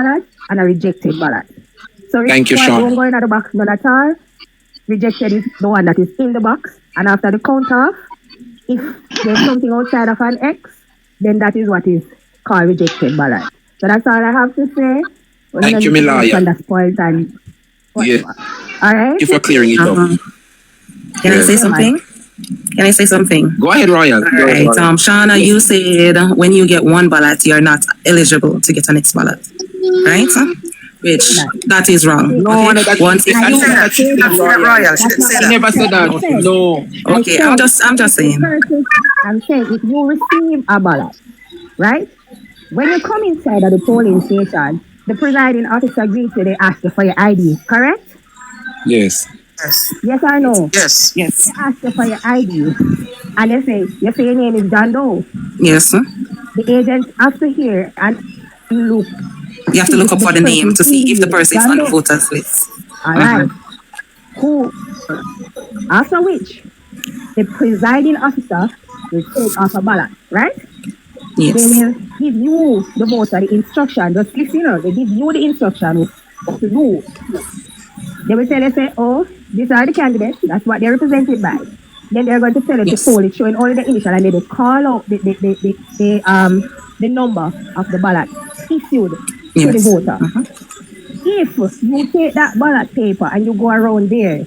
ballot and a rejected ballot. So Thank you, rejected Sean. don't go into the box none at all. Rejected is the one that is in the box, and after the count off, if there's something outside of an X, then that is what is called rejected ballot. So that's all I have to say. Thank you, Milaya. On that point and Yeah. all right. Thank you for clearing it up. Can I say something? Can I say something? Go ahead, Royal. All right. Shauna, you said when you get one ballot, you're not eligible to get a next ballot, right? Which that is wrong. No, okay? that's Royal. She didn't say I that. never said that. No. Okay, I'm just saying. I'm saying if you receive a ballot, right? When you come inside of the polling station, the presiding officer greets you, they ask you for your ID, correct? Yes. Yes or no? Yes. They ask you for your ID. And they say, you say your name is John Doe. Yes, sir. The agents have to hear and look. You have to look up for the name to see if the person is on the voters list. All right. Who? After which, the presiding officer will take off a ballot, right? Yes. They will give you, the voter, the instruction. Just listen, they give you the instruction to do. They will say, oh, these are the candidates. That's what they're represented by. Then they're going to tell you to poll it, showing only the initial, and then they call out the number of the ballot issued to the voter. If you take that ballot paper and you go around there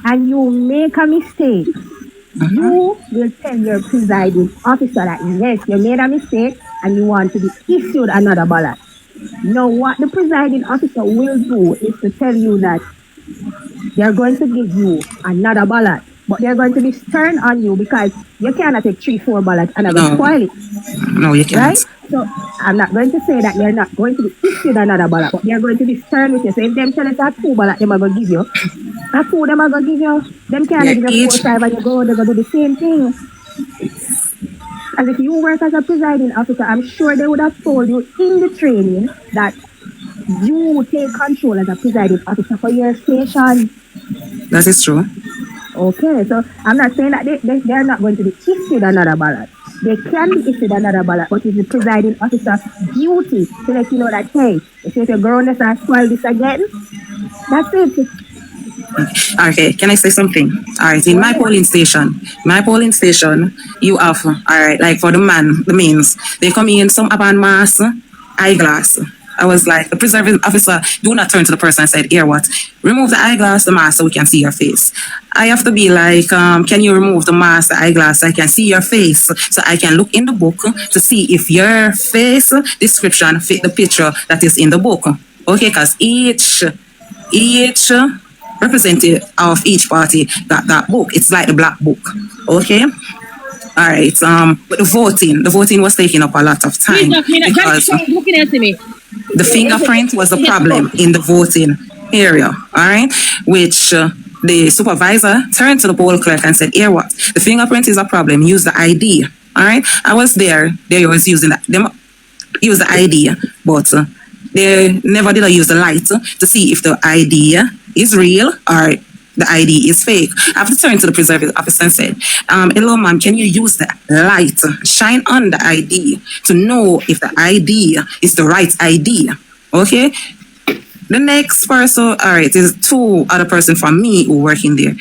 and you make a mistake, you will tell your presiding officer that yes, you made a mistake and you want to be issued another ballot. Now, what the presiding officer will do is to tell you that they're going to give you another ballot, but they're going to be stern on you because you cannot take 3-4 ballots and have spoil it. No, you can't. Right? So I'm not going to say that you're not going to be issued another ballot, but they're going to be stern with you. So if them tell us that 2 ballots them are going to give you, that 2 them are going to give you, them can't give you 4 5 and you go, they're going to do the same thing. As if you work as a presiding officer, I'm sure they would have told you in the training that you take control as a presiding officer for your station. That is true. Okay, so I'm not saying that they're not going to be issued another ballot. They can be issued another ballot, but it's the presiding officer's duty to let you know that, hey, if you go on this and spoil this again, that's it. Okay, can I say something? All right, in my polling station, you have, all right, like for the means, they come in, some upon mask, eyeglass. I was like, the preserving officer, do not turn to the person and said, here, what? Remove the eyeglass, the mask, so we can see your face. I have to be like, can you remove the mask, the eyeglass, so I can see your face, so I can look in the book to see if your face description fit the picture that is in the book. Okay, because each representative of each party got that book. It's like the black book. Okay? All right. But the voting was taking up a lot of time because the fingerprint was the problem in the voting area. All right, which the supervisor turned to the poll clerk and said, "Here, what? The fingerprint is a problem. Use the ID." All right. I was there. They was using that. Them use the ID, but they never did use the light to see if the ID is real or the ID is fake. I have to turn to the preserving officer and said, hello ma'am, can you use the light, shine on the ID to know if the ID is the right ID? Okay? The next person, all right, is 2 other person from me who work in there.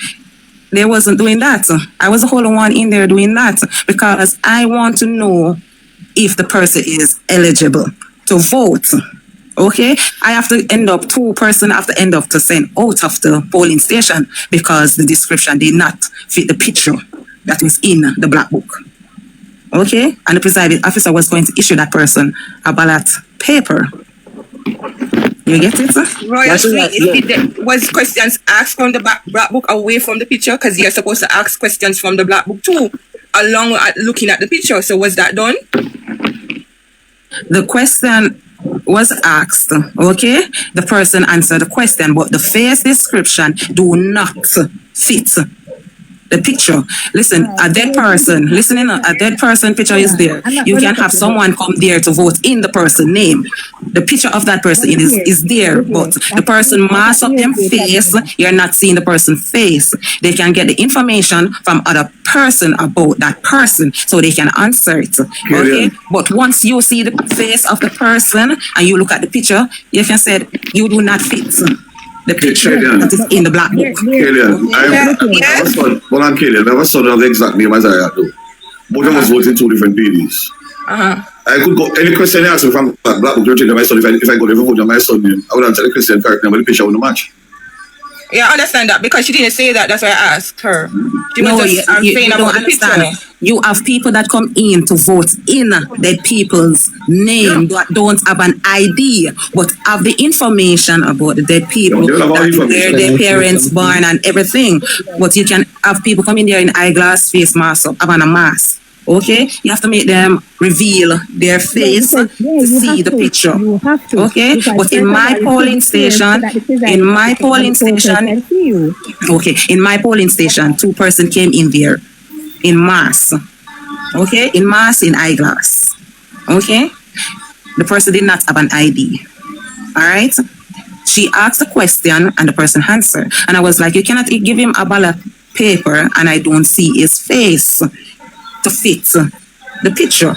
They wasn't doing that. I was the only one in there doing that because I want to know if the person is eligible to vote. Okay, I have to end up 2 person have to end up to send out of the polling station because the description did not fit the picture that was in the black book. Okay, and the presiding officer was going to issue that person a ballot paper. You get it? Was questions asked from the black book away from the picture? Because you're supposed to ask questions from the black book too, along with looking at the picture. So was that done? The question was asked, okay? The person answered the question, but the face description do not fit the picture. Listen, a dead person, listening, a dead person picture is there. You can have someone come there to vote in the person name. The picture of that person is there, but the person mask up them face, you're not seeing the person's face. They can get the information from other person about that person so they can answer it. Okay? But once you see the face of the person and you look at the picture, you can say you do not fit the picture that is in the black book. Killian, I have a son. Well, I'm Killian. I have a son of the exact name as I do. Both of us vote in two different PDs. I could go any question you ask me from black book. You're my son. If I go there vote on my son name, I would answer the question correctly, but the picture wouldn't match. Yeah, I understand that because she didn't say that. That's why I asked her. She was just saying you about don't the picture. understand. You have people that come in to vote in dead people's name that don't have an ID, but have the information about the dead people, where their parents born and everything. But you can have people come in there in eyeglass, face mask, up, having a mask. Okay, you have to make them reveal their face to see the picture. Okay, but in my polling station, two person came in there in mask. Okay, in mask, in eyeglass. Okay, the person did not have an ID. All right. She asked a question and the person answered, and I was like, you cannot give him a ballot paper and I don't see his face to fit the picture.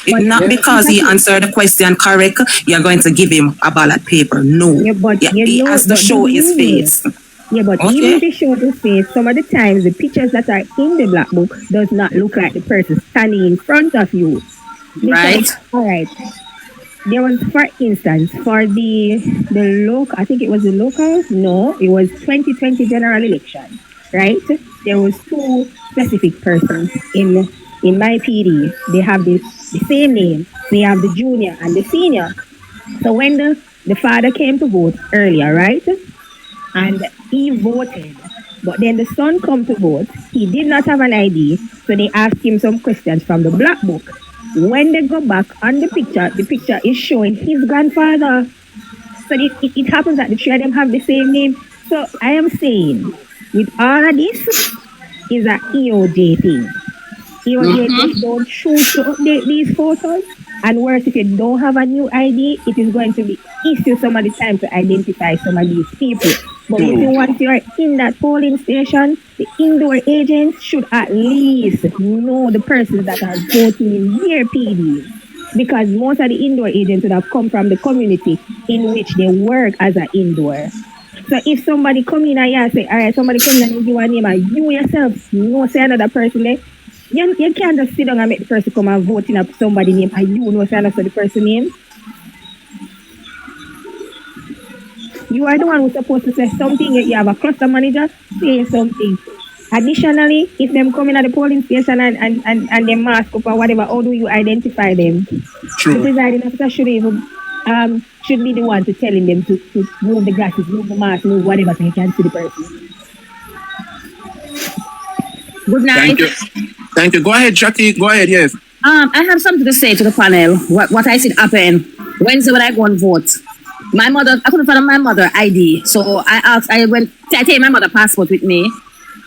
Not because he answered the question correct, you're going to give him a ballot paper. No. He has to show his face. Yeah, but even if they show his face, some of the times the pictures that are in the black book does not look like the person standing in front of you. Right. All right. There was, for instance, for the local, I think it was the local, no, it was 2020 general election, right? There was two specific persons in my PD. They have the same name. They have the junior and the senior. So when the father came to vote earlier, right? And he voted. But then the son come to vote. He did not have an ID. So they asked him some questions from the black book. When they go back on the picture is showing his grandfather. So it happens that the three of them have the same name. So I am saying, with all of this, is an EOJ thing. EOJ just don't choose to update these photos. And worse, if you don't have a new ID, it is going to be issue some of the time to identify some of these people. But if you want to are in that polling station, the indoor agents should at least know the persons that are voting in their PD. Because most of the indoor agents would have come from the community in which they work as an indoor. So if somebody come in and you say, all right, somebody come in and give a name and you yourself know say another person there, you can't just sit down and make the person come and vote in up somebody's name and you know say another the person's name. You are the one who's supposed to say something. You have a cluster manager, say something. Additionally, if them come in at the polling station and they mask up or whatever, how do you identify them? True. The presiding officer should be the one to telling them to move the glasses, move the mask, move whatever so you can see the person. Good night. Thank you. Go ahead, Jackie. Go ahead, yes. I have something to say to the panel. What I see happen Wednesday when I go and vote. My mother, I couldn't find my mother ID, so I take my mother passport with me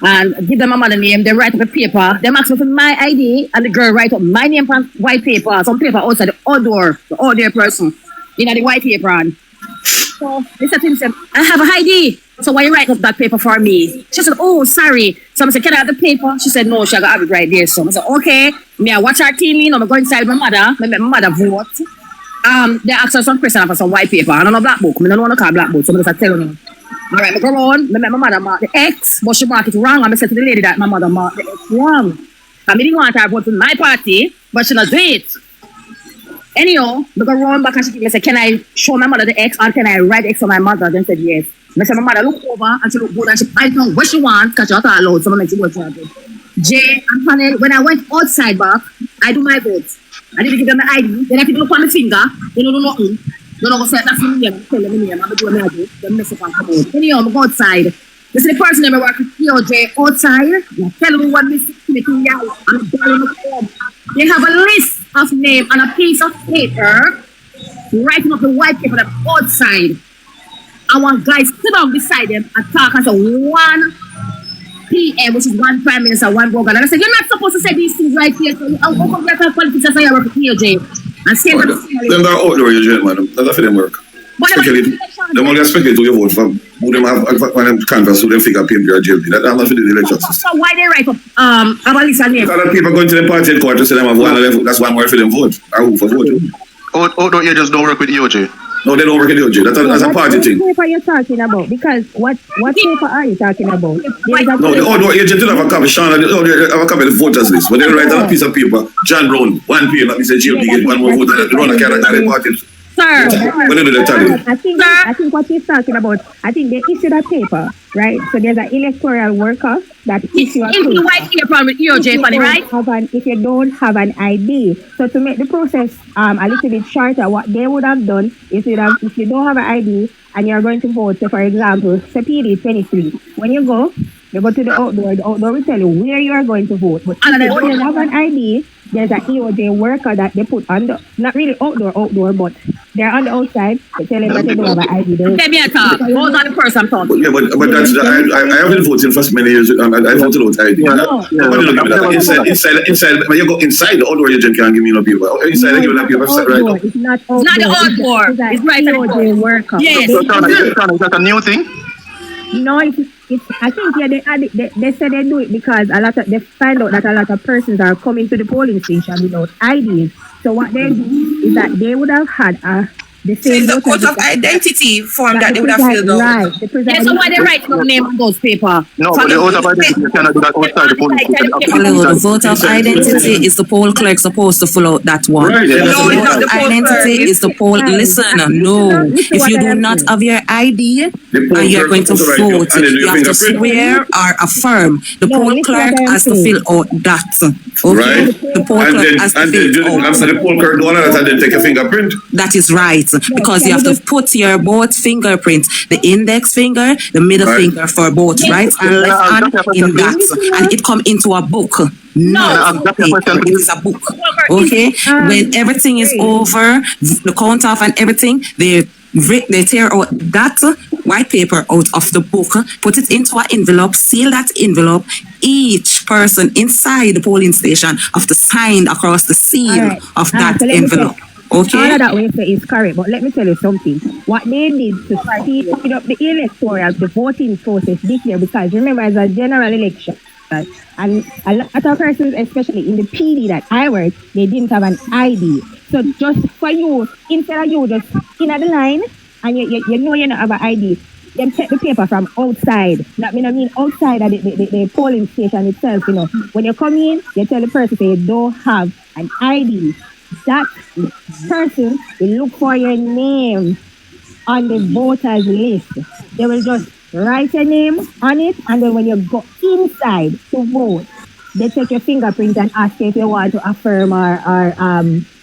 and give them my mother name. They write up a paper. They ask me for my ID, and the girl write up my name on white paper, some paper outside the other person, the white paper. And so they said to him, I have an ID. So why you write up that paper for me? She said, oh, sorry. So I said, can I have the paper? She said, no, she got have it right there. So I said, okay. Me, I watch her TV, I go inside my mother, make my mother vote. They asked her some question for some white paper. I don't know black book. I don't want to call black book. So I'm just telling them. All right, I go on. I make my mother mark the X, but she marked it wrong. And I said to the lady that my mother marked the X wrong. I didn't want her to vote for my party, but she not do it. Anyhow, I go run back and she said, can I show my mother the X or can I write X for my mother? Then said yes. I said, my mother look over and she look good and she I know what she wants because she not allowed. So I make she go to Jay and panel, when I went outside back, I do my votes. I didn't give them my ID. Then I people look on my finger. They don't know nothing. They don't go say that's me. I'm telling them I'm going to do what I do. They mess up and come out. Anyhow, I go outside. This is the person that I work with EOJ outside. Tell me what this is. I'm going to come. They have a list of names on a piece of paper, writing up the white paper that outside. I want guys sit down beside them and talk and say one PM, which is one prime minister, one governor. And I said, you're not supposed to say these things right here. So how come you have politics as I work with EOJ? And same with them are outdoor, you man. That's how them work. Them only speculate to your vote for who them have when them canvas who them think are PMP or JLP. That's not for the election system. So why they write up Abalisa name? Because people going to the party court to say them have one level. That's one more for them vote. I who for vote. Outdoor agents don't work with EOJ. No, they don't work with EOJ. That's a party thing. What paper you're talking about? Because what paper are you talking about? No, the outdoor agent don't have a copy. Sean, they have a copy of the voters list. But they write on a piece of paper. John Brown, 1 PM. Let me say JLP get one more vote. They run a character party. Sir, When did they tell you? I think what he's talking about, I think they issued a paper, right? So there's an electoral worker that issue a paper. It's white paper with EOJ, right? If you don't have an ID. So to make the process a little bit shorter, what they would have done is if you don't have an ID and you're going to vote, so for example, PD 23, when you go to the outdoor will tell you where you are going to vote. But if you don't have an ID, there's an EOJ worker that they put on the, not really outdoor, but they're on the outside. They tell them that they don't have an ID. Let me talk. Hold on the person I'm talking. Yeah, but that's I have been voting for many years. I voted without ID. Inside, when you go inside the outdoor agent can't give me no paper. Inside, they give me that paper right now. It's not the outdoor. It's right EOJ worker. Yes. Is that a new thing? No, I think they said they do it because they find out that a lot of persons are coming to the polling station without IDs. So what they do is that they would have had the same the oath of identity form that they would have filled out. Right. Yes, so why they write no name on those paper? No, but the oath of identity you cannot do that outside the polling station. Hello, the vote of identity is the poll clerk supposed to fill out that one. Right, The yeah. vote of identity is the poll. Listen, no. If you do not have your ID and you're going to vote, you have to swear or affirm. The poll clerk has to fill out that. Okay? Right. The poll clerk has to fill out. After the poll clerk do all of that and then take a fingerprint. That is right, because you have to put your both fingerprints, the index finger, the middle finger for both right and left hand in that, and it come into a book. No, it is a book. Okay, when everything is over, the count off and everything, they tear out that white paper out of the book, put it into an envelope, seal that envelope. Each person inside the polling station have to sign across the seal of that envelope. Okay. All of that way is correct, but let me tell you something. What they did to speed up the electoral, the voting process this year, because remember, it's a general election, right? And a lot of persons, especially in the PD that I work, they didn't have an ID. So just for you, instead of you just in the line and you know you don't have an ID, them take the paper from outside. That mean outside of the polling station itself, you know. When you come in, you tell the person say you don't have an ID. That person will look for your name on the voters list. They will just write your name on it, and then when you go inside to vote, they take your fingerprint and ask you if you want to affirm or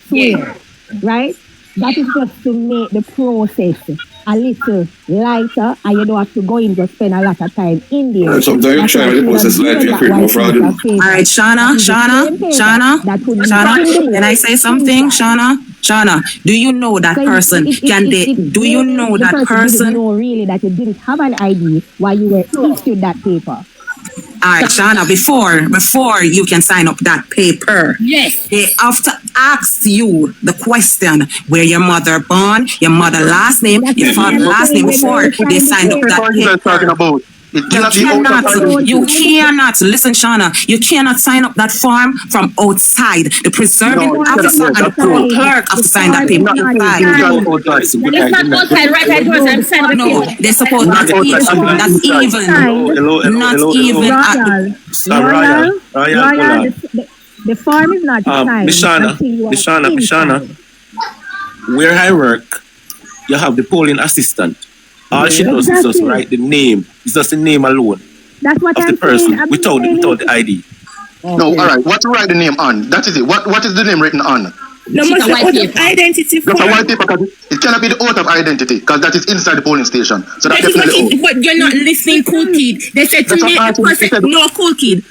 swear. Right? That is just to make the process a little lighter, and you don't have to go in to spend a lot of time in there. Sometimes you try the process lighter, you create more fraud. All right, Shauna, can I say something, Shauna, do you know that person? Do you know that person? Know really that you didn't have an ID while you were issued that paper. All right, Shauna, before you can sign up that paper, yes, they have to ask you the question where your mother born, your mother last name, your father last name before they sign up that paper. You cannot, listen, Shauna, you cannot sign up that form from outside. The preserving officer and the poll clerk have to sign that paper inside. It's not outside, right? I'm signing the No, paper. they're supposed not even the form is not signed. Mishana, where I work, you have the polling assistant. All she does is just write the name. It's just the name alone. That's what of the person without the ID. No, all right. What to write the name on? That is it. What is the name written on? No, must be oath of identity form. That's a white paper because it cannot be the oath of identity because that is inside the polling station. So that's definitely but you're not listening, cool kid. They said to me, no, cool kid.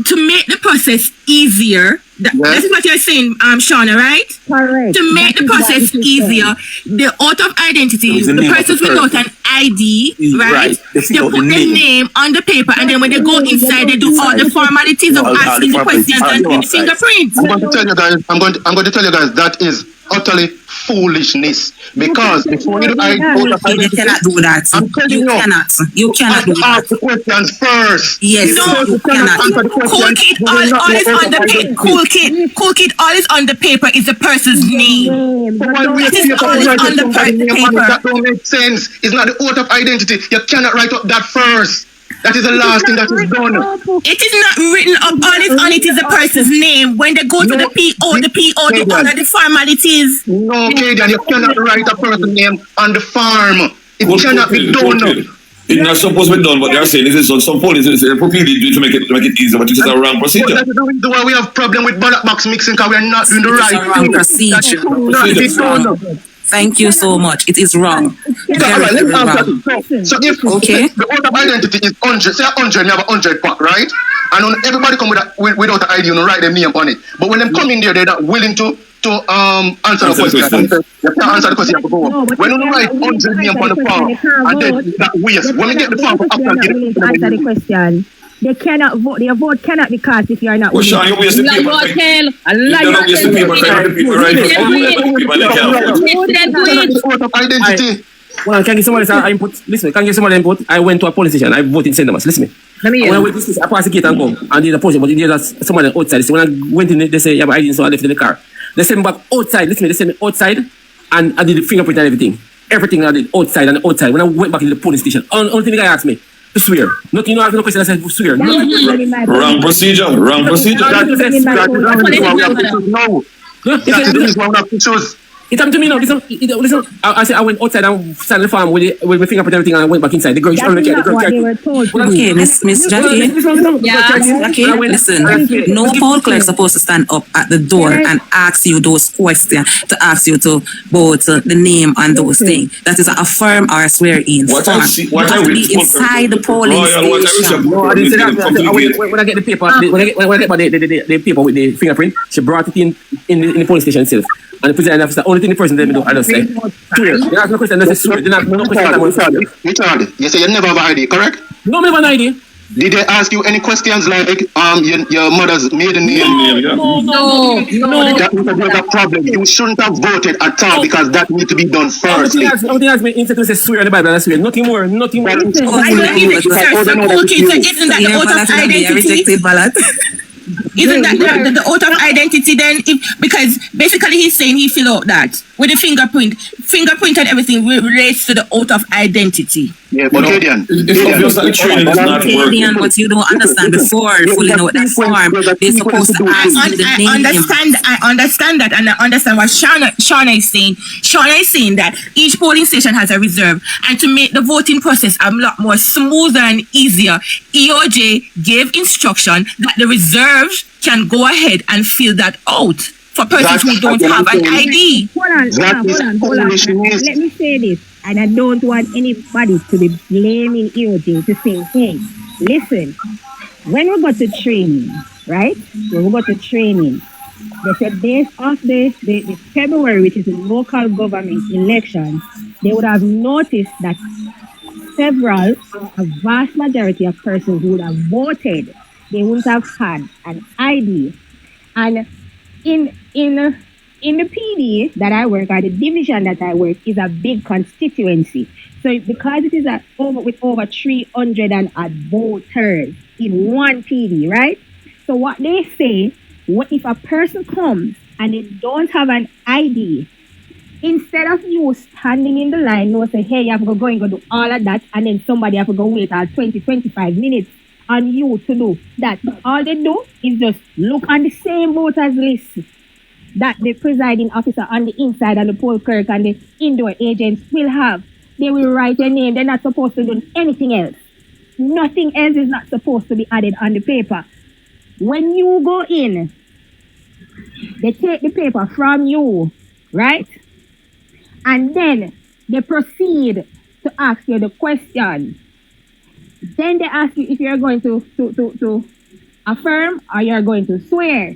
to make the process easier, this is what you're saying, Shauna, right? Correct. To make the process easier, the oath of identity, the persons without an ID, right? They put the name on the paper, and then when they go inside, they do all the formalities of asking the questions and doing the fingerprints. I'm going to tell you guys. I'm going to tell you guys that is utterly foolishness, because before you You cannot do that. I'm telling You cannot. You cannot do that. ask the questions first. Yes, No, you cannot. Cool kid, all is on the paper. Cool kid, all is on the paper is the person's name. That is all is on the paper. That don't make sense. It's not the oath of identity. You cannot write up that first. That is the last thing that is done. It is not written up. All is on it is the person's name. When they go to the PO do all of the formalities. No, Kadian, you cannot write a person's name on the farm. It cannot be done. It's not supposed to be done, but they're saying this is some police repeatedly do to make it easier, but this is a wrong procedure. That is the reason why we have problem with ballot box mixing, because we are not doing the It's right a wrong thing. procedure. That is wrong. Thank you so much. It is wrong. All Very, right, very let's answer wrong. this. So if Okay. the oath of identity is 100, say 100, you have 100 pack, right? And when everybody come without an ID, you write their name on it. But when they come in there, they're not willing to answer the question. You can't answer the question, you have to go on. When you write 100 name on the form, and then that waste, when we get the form after getting answer the question. They cannot vote. Their vote cannot be cast if you are not. Well, Sean, you waste the paper. You don't waste the paper. oath of identity. Well, can I get somebody input? Listen, can I get somebody input? I went to a police station. I voted in St. Thomas. Listen to me. When I went to this, I passed the gate and come. And there's a police, but there's someone outside. So when I went in, they say, yeah, but I didn't, so I left in the car. They sent me back outside. Listen to me. They sent me outside, and I did the fingerprint and everything. Everything I did outside and outside. When I went back in the police station, only thing the guy asked me, to swear. Nothing, you know, asking no question. I said, swear. Wrong procedure. Wrong procedure. That is why we have to choose now. That is why we have to choose. It happened to me now. Listen, I said I went outside and sat in the farm with my fingerprint and everything, and I went back inside. The girl, That's not what they were told. Okay, Miss Jackie. Jackie, listen. No poll clerk supposed to stand up at the door and ask you those questions, to ask you to vote the name and those things. That is a affirm or a swear in. What I see, what You have I to be inside the polling station. No, I didn't say that. When I get the paper, when I get the paper with the fingerprint, she brought it in the police station itself. And the president officer, only thing the person let me do, I just say, swear. They ask no question, they say swear. They ask no question. Richard, you say you never have an ID, correct? No, never an ID. Did they ask you any questions like your mother's maiden name? No. That was a problem. You shouldn't have voted at all, because that needs to be done first. Only ask me instead to say swear in the Bible, I swear. Nothing more. I don't even search the cool kids, so isn't that the oath of identity? Rejected ballot. Isn't that the oath of identity then? Because basically he's saying he fill out that with the fingerprint and everything relates to the oath of identity. Yeah, but Kadian, It's obvious that the training is not working. But you don't understand before filling out that form. They're supposed to ask you the name. I understand that, and I understand what Shauna is saying. Shauna is saying that each polling station has a reserve, and to make the voting process a lot more smoother and easier, EOJ gave instruction that the reserves can go ahead and fill that out for persons who don't have an ID. Hold on. Let me say this, and I don't want anybody to be blaming EOJ to say, hey, listen, when we got to training, right? When we got to training, they said based off the February, which is the local government election, they would have noticed that a vast majority of persons who would have voted, they wouldn't have had an ID. And in the PD that I work, or the division that I work, is a big constituency. So because it is with over 300 and odd voters in one PD, right? So what they say, what if a person comes and they don't have an ID, instead of you standing in the line, you say, hey, you have to go and go do all of that, and then somebody have to go wait 20-25 minutes on you to do that. All they do is just look on the same voters list that the presiding officer on the inside and the poll clerk and the indoor agents will have. They will write your name. They're not supposed to do anything else. Nothing else is not supposed to be added on the paper. When you go in, they take the paper from you, right? And then they proceed to ask you the question. Then they ask you if you're going to affirm or you're going to swear.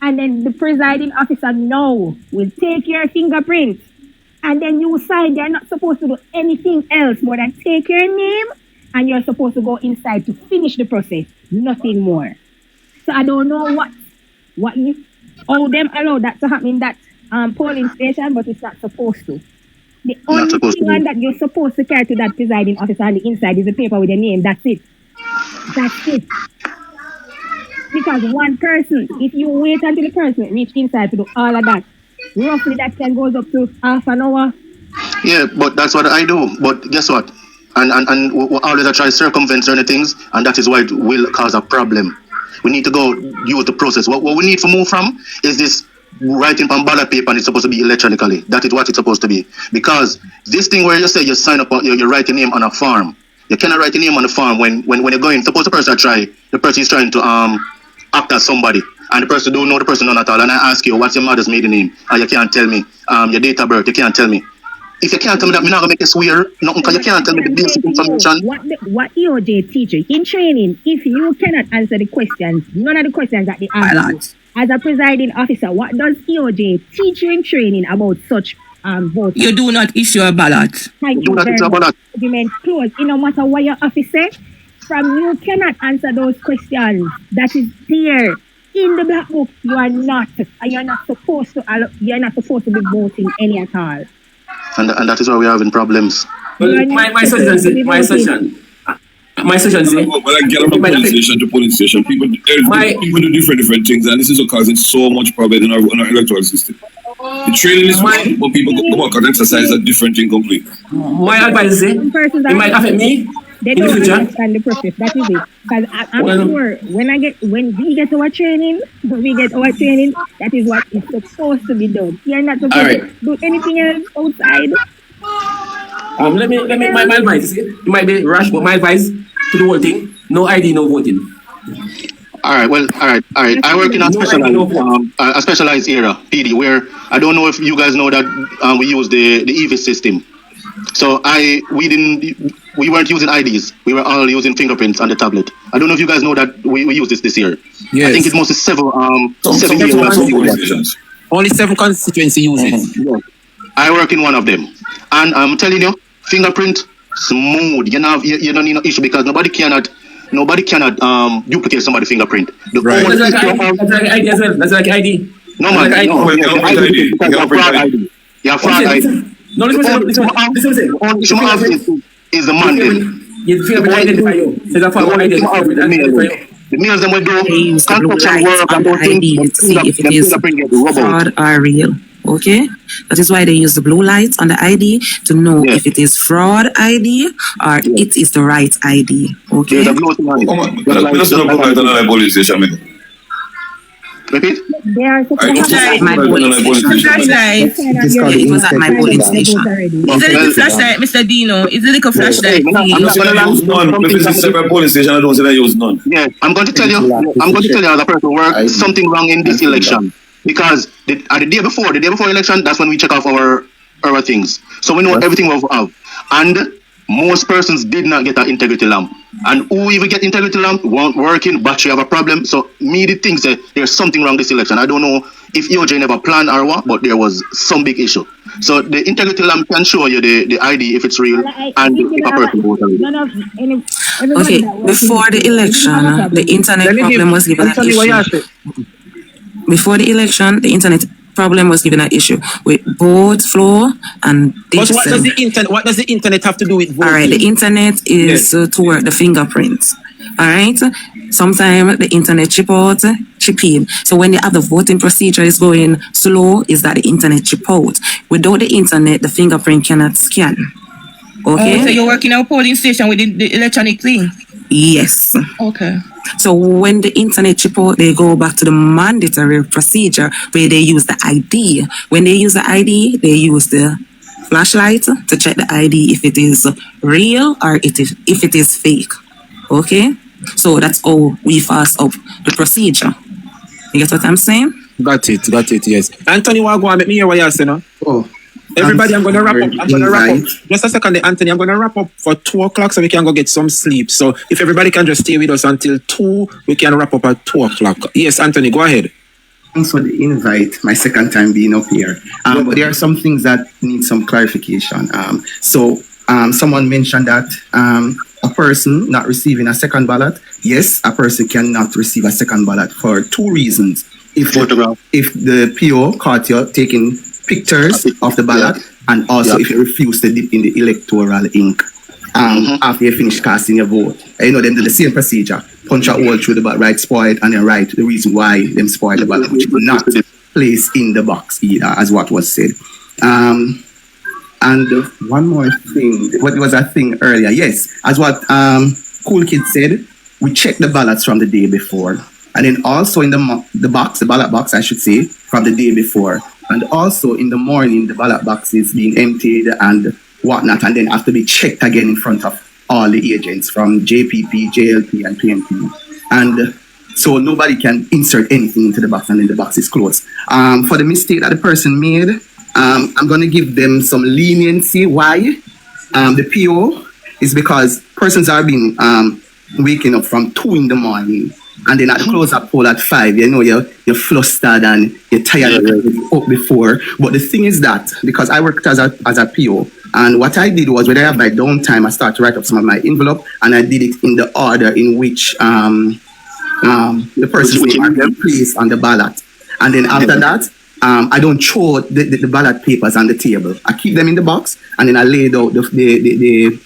And then the presiding officer now will take your fingerprint. And then you sign. They're not supposed to do anything else more than take your name, and you're supposed to go inside to finish the process. Nothing more. So I don't know how them allow that to happen in that polling station, but it's not supposed to. The only thing that you're supposed to carry to that presiding officer on the inside is a paper with your name. That's it. That's it. Because one person, if you wait until the person reach inside to do all of that, roughly that can goes up to half an hour. Yeah, but that's what I do. But guess what? And we always try to circumvent certain things, and that is why it will cause a problem. We need to go use the process. What we need to move from is this writing on ballot paper, and it's supposed to be electronically. That is what it's supposed to be. Because this thing where you say you sign up, you write your name on a form. You cannot write your name on a form when you're going. Suppose the person is trying to act as somebody, and the person don't know the person none at all. And I ask you, what's your mother's maiden name? And you can't tell me. Your date of birth, you can't tell me. If you can't tell me that, I'm not gonna make you swear nothing, because you can't tell me the basic information. What EOJ teaches in training, if you cannot answer the questions, none of the questions that they ask you, as a presiding officer, what does EOJ teach you in training about such votes? You do not issue a ballot. Thank you very much. Argument closed. No matter what your office says, from you cannot answer those questions. That is there in the black book. You are not, and you're not supposed to be voting any at all. And that is why we're having problems. Well, my suggestion. Well, I get from police station to police station. People do different things, and this is what causing so much problem in our electoral system. The training is one, but people go out and exercise a different thing completely. My advice is, it might affect me. They don't understand the process. That is it. Because I'm sure when we get our training, that is what is supposed to be done. You're not supposed to do anything else outside. Let me my advice is, it might be rash, but my advice to the whole thing: no ID, no voting. All right. I work in a specialized area, PD, where I don't know if you guys know that we use the EV system. So we weren't using IDs. We were all using fingerprints on the tablet. I don't know if you guys know that we use this year. Yes. I think it's mostly seven years. Only 7 constituencies use it. Yeah. I work in one of them, and I'm telling you, fingerprint smooth. You don't need no issue, because nobody cannot duplicate somebody's fingerprint. That's like ID as well. That's like ID. No man, fraud ID. Yeah, fraud ID. No, listen. Is the man then. You feel identify you. So that's why identify you. The meals them will do construction work and those things. To see if it is fraud or real. Okay, that is why they use the blue lights on the ID to know if it is fraud ID or it is the right ID. Okay. The blue light on the police station. Repeat? They are it was at my polling station. It was at my polling station. Is it a flashlight, Mr. Dino? Is it a flashlight? I'm not going to use none. If it's a separate police station, I don't say I use none. Yeah, I'm going to tell you as a person who works, something wrong in this election. Because the day before election, that's when we check off our things. So we know everything we have. And most persons did not get an integrity lamp. And who even get integrity lamp weren't working, battery have a problem. So me the things that there's something wrong this election. I don't know if EOJ never planned or what, but there was some big issue. So the integrity lamp can show you the ID if it's real and if a person votes. Okay, before the election, the internet problem was given an issue. Before the election, the internet problem was given an issue with board flow and digital. But what does the internet have to do with voting? All right, the internet is to work the fingerprints. All right, sometimes the internet chip in. So when you have the voting procedure is going slow, is that the internet chip out? Without the internet, the fingerprint cannot scan. Okay. So you're working at a polling station with the electronic thing? Yes. Okay. So when the internet chip out, they go back to the mandatory procedure where they use the ID. When they use the ID, they use the flashlight to check the ID if it is real or if it is fake. Okay? So that's how we fast up the procedure. You get what I'm saying? Got it, yes. Anthony, what go on make me hear what you're saying? Oh. Everybody, I'm gonna wrap up. Just a second, Anthony. I'm gonna wrap up for 2:00 so we can go get some sleep. So if everybody can just stay with us until 2, we can wrap up at 2:00. Yes, Anthony, go ahead. Thanks for the invite. My second time being up here. But there are some things that need some clarification. Someone mentioned that a person not receiving a second ballot. Yes, a person cannot receive a second ballot for 2 reasons. If the PO caught you taking pictures of the ballot, and also if you refuse to dip in the electoral ink after you finish casting your vote. You know, them do the same procedure. Punch a hole through the ballot, right, spoil it, and then write the reason why them spoil the ballot, which will not place in the box either, as what was said. And one more thing, what was that thing earlier? Yes, as what Cool Kid said, we check the ballots from the day before. And then also in the ballot box, I should say, from the day before. And also in the morning, the ballot box is being emptied and whatnot, and then have to be checked again in front of all the agents from JPP, JLP, and PNP. And so nobody can insert anything into the box, and then the box is closed. For the mistake that the person made, I'm going to give them some leniency. Why? The PO is because persons are being waking up from 2 in the morning. And then at the close-up poll at 5, you know, you're flustered and you're tired of up before. But the thing is that, because I worked as a PO, and what I did was, when I have my downtime, I start to write up some of my envelope, and I did it in the order in which the person's name are placed on the ballot. And then after that, I don't throw the ballot papers on the table. I keep them in the box, and then I laid out the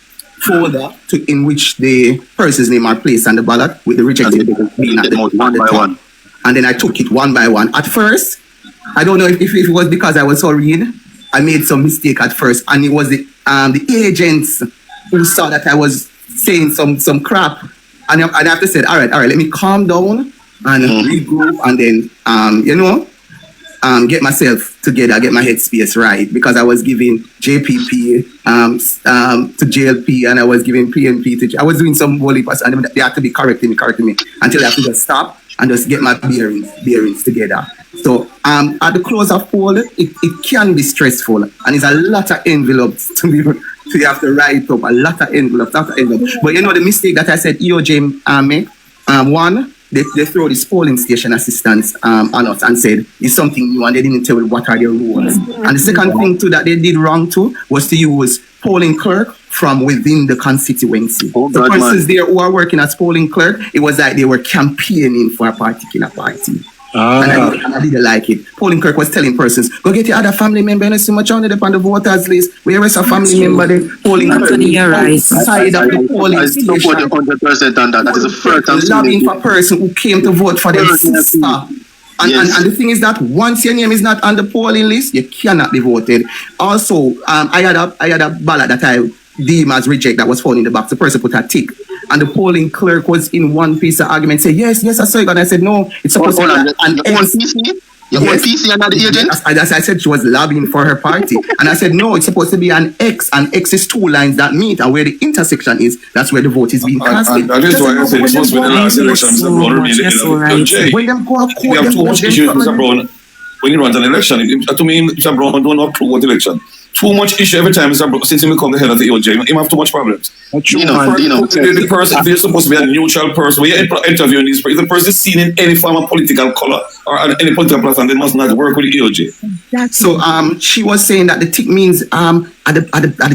folder in which the person's name are placed on the ballot, with the rejected being at the one by one. And then I took it one by one. At first, I don't know if it was because I was so read, I made some mistake at first, and it was the agents who saw that I was saying some crap, and I have to say, all right, let me calm down and regroup, and then get myself together, get my headspace right, because I was giving JPP to JLP, and I was giving PNP to. I was doing some volley pass, and they had to be correcting me until I had to just stop and just get my bearings together. So at the close of poll, it can be stressful, and it's a lot of envelopes to you have to write up, a lot of envelopes. But you know the mistake that I said EOJ make, one, they throw this polling station assistants on us and said it's something new, and they didn't tell what are their rules. And the second thing too that they did wrong too was to use polling clerk from within the constituency. The persons there who are working as polling clerk, it was like they were campaigning for a particular party. And I didn't like it. Polling clerk was telling persons, go get your other family member and so much on the voters list. Where is a family member? The polling clerk side of the polling station. I support 100% on that. That is the first time lobbying for a person who came to vote for their sister. And the thing is that once your name is not on the polling list, you cannot be voted. Also, I had a ballot that I deemed as reject that was found in the box. The person put a tick. And the polling clerk was in one piece of argument, say, yes, I saw it. And I said, no, it's supposed to be an X. You want PC and not the agent? As I said, she was lobbying for her party. And I said, no, it's supposed to be an X. And X is 2 lines that meet. And where the intersection is, that's where the vote is being casted. That is why I said it's supposed to be the last election, Mr. Brown. When them go out, we have too much issues, Mr. Brown. When you run an election, to me, Mr. Brown don't approve what election. Too much issue every time Mr. Brown, since he become the head of the EOJ, he have too much problems. The person, if you're supposed to be a neutral person, when you're interviewing these people, if the person is seen in any form of political color or any political platform, they must not work with the EOJ. So she was saying that the tick means at the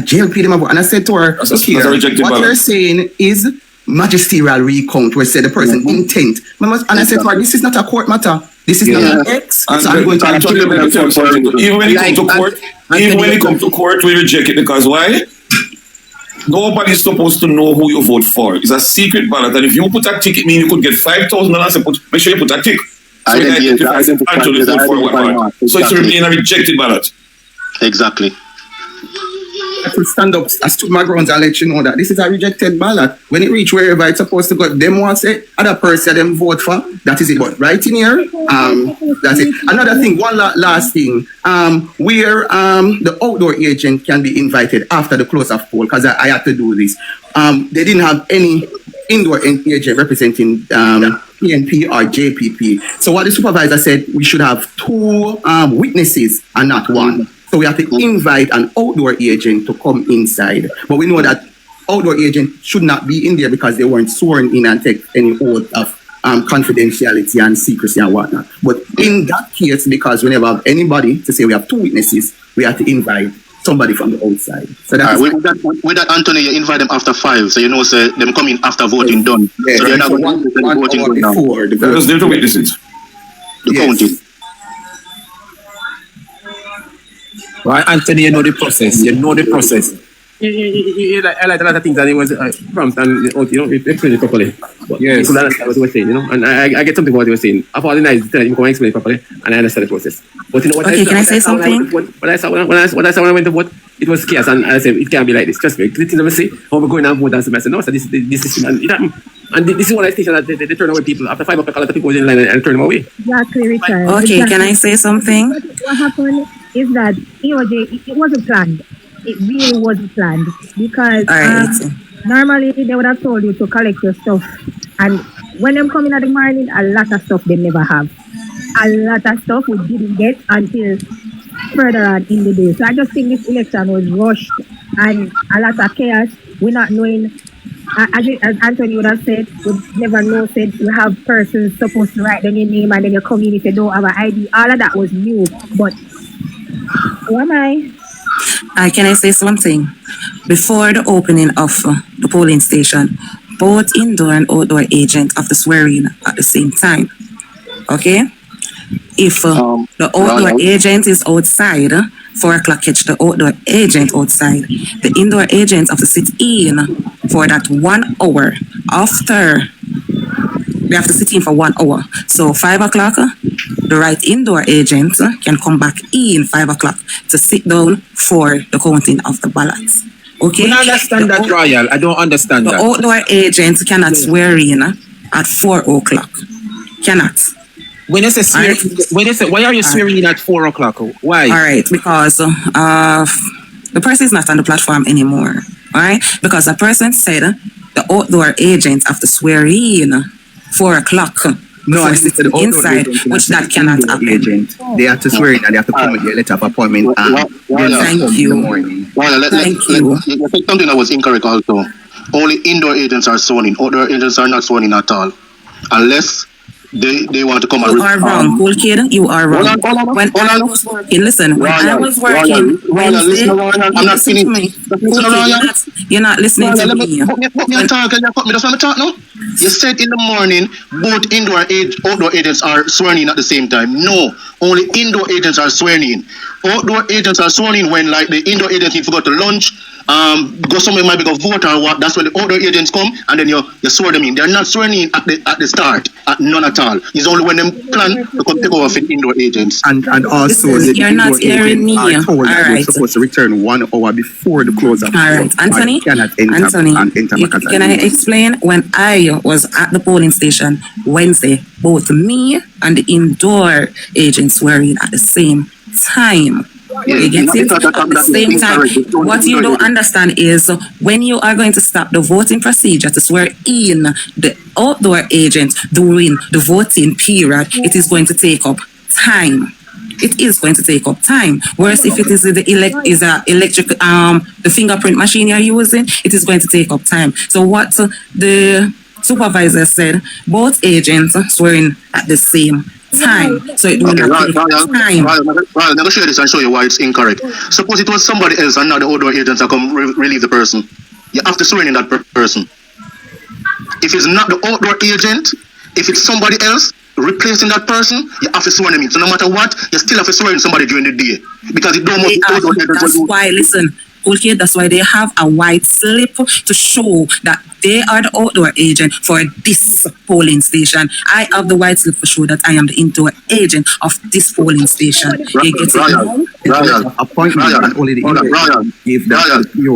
JLP, and I said to her, that's what you're saying is magisterial recount, where said the person intent. And I said to her, this is not a court matter. This is not an X. So I'm going to even when it comes to court, we reject it because why? Nobody's supposed to know who you vote for. It's a secret ballot, and if you put a tick, it means you could get $5,000. Make sure you put a tick. So it's remain a rejected ballot. Exactly. I will stand up, I stood my grounds and let you know that this is a rejected ballot. When it reach wherever it's supposed to go, them want to say other person them vote for. That is it. But right in here, that's it. Another thing, one last thing, where the outdoor agent can be invited after the close of poll, because I had to do this. They didn't have any indoor agent representing PNP or JPP. So what the supervisor said, we should have 2 witnesses and not 1. So we have to invite an outdoor agent to come inside. But we know that outdoor agent should not be in there because they weren't sworn in and take any oath of confidentiality and secrecy and whatnot. But in that case, because we never have anybody to say we have two witnesses, we have to invite somebody from the outside. So that's with that, Anthony, you invite them after 5, so you know, say them come in after voting done. Yeah, so they're not one voting hour before the Because they're the witnesses. the counting. Right, Anthony, you know the process. You know the process. I like a lot of things that it was prompt and you know it explained it properly. But yes, you could understand what he was saying, you know, and I get something what he was saying. I thought the nice that you can explain it properly, and I understand the process. But you know what? Okay, can I say something? What I saw when I went to vote, it was chaos, and I said it can't be like this. Trust me. The things I say, how we're going and vote, and I said no, so this is and it happened. And this is one of the stations that they turn away people after 5 o'clock. A lot of people go in line and turn them away. Exactly, Richard. Okay, exactly. can I say something? What happened is that it wasn't planned. It really wasn't planned because normally they would have told you to collect your stuff, and when them come in at the morning, a lot of stuff they never have. A lot of stuff we didn't get until further on in the day. So I just think this election was rushed and a lot of chaos. We're not knowing. As Anthony would have said, we never know. Said you have persons supposed to write down your name and then you come in if you don't have an ID. All of that was new, but who am I? Can I say something? Before the opening of the polling station, both indoor and outdoor agents have to swear in at the same time. Okay? If the outdoor agent is outside, 4 o'clock catch the outdoor agent outside. The indoor agents have to sit in for that 1 hour. After, they have to sit in for 1 hour. So 5 o'clock, the right indoor agent can come back in 5 o'clock to sit down for the counting of the ballots. Okay? I don't understand that, Royal. I don't understand the that. The outdoor agent cannot swear in at 4 o'clock. Cannot. When you say swear, why are you swearing in at 4 o'clock? Why? All right, because the person is not on the platform anymore. All right, because the person said the outdoor agent have to swear in 4 o'clock. No, I said the inside, which that cannot happen. Agent. They have to swear in and they have to come with their letter of appointment. Thank you. Thank you. Something that was incorrect also. Only indoor agents are sworn in. Outdoor agents are not sworn in at all, unless they want to come and... You are wrong, cool kid. You are wrong. When I was working, listen, when I was working... I'm not finished. You're not listening to me. What me talk? That's what I'm talking now. You said in the morning, both outdoor agents are sworn in at the same time. No, only indoor agents are sworn in. Outdoor agents are sworn in when, like, the indoor agents need to go to lunch, go somewhere, maybe go vote or what. That's when the outdoor agents come, and then you swear them in. They're not sworn in at the start, at none at all. It's only when them plan to come take over for indoor agents. And also, you're not hearing me. All right. We're supposed to return 1 hour before the close of. All right, Anthony. Can I explain? When I was at the polling station Wednesday, both me and the indoor agents were in at the same time. You get it? At the same time, what you don't understand is when you are going to stop the voting procedure to swear in the outdoor agent during the voting period, it is going to take up time. It is going to take up time. Whereas if it is the electric the fingerprint machine you're using, it is going to take up time. So what the supervisor said, both agents swearing at the same time. So it will not take time. Well, let me show you this and show you why it's incorrect. Suppose it was somebody else and now the outdoor agents are come relieve the person. You have to swear in that person. If it's not the outdoor agent, if it's somebody else replacing that person, you have to swear them in. So no matter what, you still have to swear in somebody during the day. Because it don't That's why, listen, okay, that's why they have a white slip to show that they are the outdoor agent for this polling station. I have the white slip to show that I am the indoor agent of this polling station. You get it? Appointment and only the indoor agent.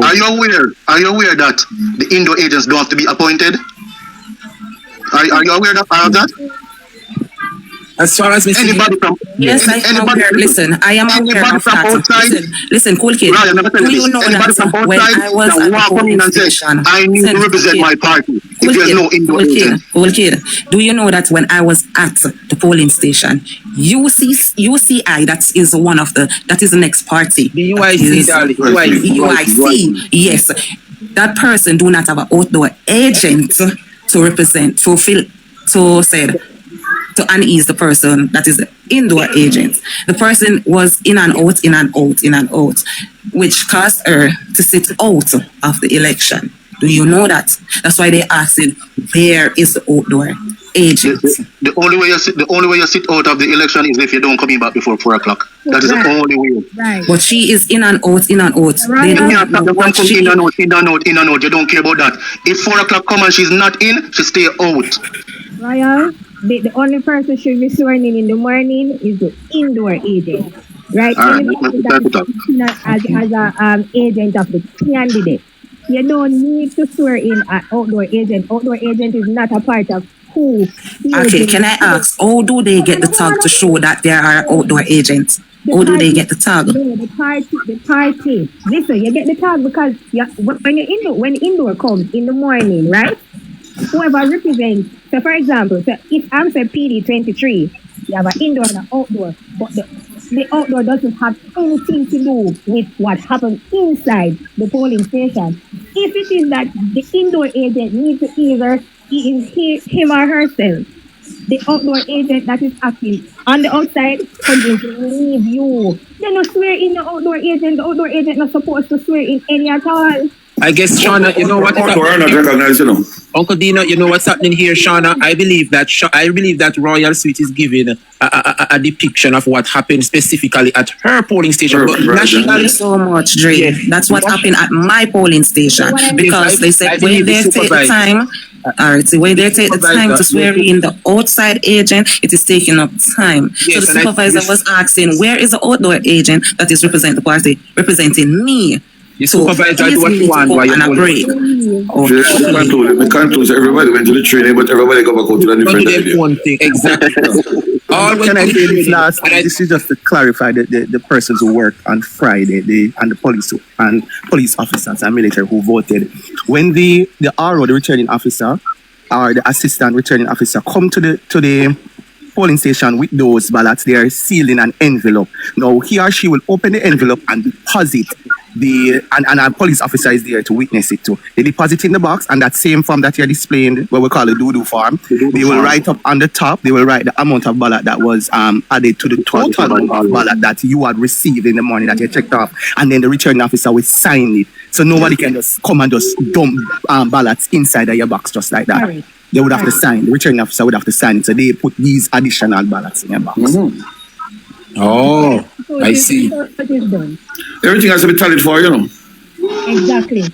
Are you aware that the indoor agents don't have to be appointed? Are you aware of that? As far as anybody from Yes, I am aware. Listen, I am aware of from that. outside, Listen, cool kid. Ryan, I'm Do you know anybody from that when outside I was that at the walk come in polling and say, station, I need to represent my party. If there's no indoor agent. Cool kid. Do you know that when I was at the polling station, UCI, that is one of that is the next party. The UIC, darling. UIC, yes. That person do not have an outdoor agent to represent, to unease the person that is the indoor agent. The person was in and out, which caused her to sit out of the election. Do you know that? That's why they asked, where is the outdoor agent? The only way you sit out of the election is if you don't come in back before 4 o'clock. That is the only way. Right. But she is in and out. Right. You can't stop the one come in and out. You don't care about that. If 4 o'clock come and she's not in, she stay out. Royal, the only person should be sworn in the morning is the indoor agent. Right? Anybody that is as an agent of the candidate. You don't need to swear in an outdoor agent. Outdoor agent is not a part of who. Okay, can I ask, how do they get the tag to show that there are outdoor agents? How do they get the tag? No, the party. Listen, you get the tag because when indoor comes in the morning, right? Whoever represents, so for example, so if I'm say PD 23, you have an indoor and an outdoor, but the outdoor doesn't have anything to do with what happens inside the polling station. If it is that the indoor agent needs to either him or herself, the outdoor agent that is acting on the outside comes in to leave you. They don't swear in the outdoor agent. The outdoor agent not supposed to swear in any at all. I guess, Shauna, you know what is happening? Uncle Dino, you know what's happening here, Shauna? I believe that Royal Suite is giving a depiction of what happened specifically at her polling station. But nationally, so much, Dre. Yes. That's what happened at my polling station. Because they said when they take the time, when they take the time to swear in the outside agent, it is taking up time. Yes, so the supervisor was asking, where is the outdoor agent that is representing the party, representing me? The supervisor do what you want while you're on a break. We can't lose. Everybody went to the training, but everybody go back out to the different idea. One thing, exactly. Can I say this last? This is just to clarify the persons who work on Friday, and the police officers and military who voted. When the RO, the returning officer, or the assistant returning officer come to the polling station with those ballots, they are sealed in an envelope. Now he or she will open the envelope and deposit and a police officer is there to witness it too. They deposit in the box, and that same form that you're displaying, what we call a doo-doo form, they will write up on the top, they will write the amount of ballot that was added to the total ballot that you had received in the morning that you checked off, and then the returning officer will sign it. So nobody can just come and just dump ballots inside of your box just like that. Right. They would have to sign, the returning officer would have to sign it, so they put these additional ballots in your box. Oh, I see. Everything has to be tallied for, you know. Exactly.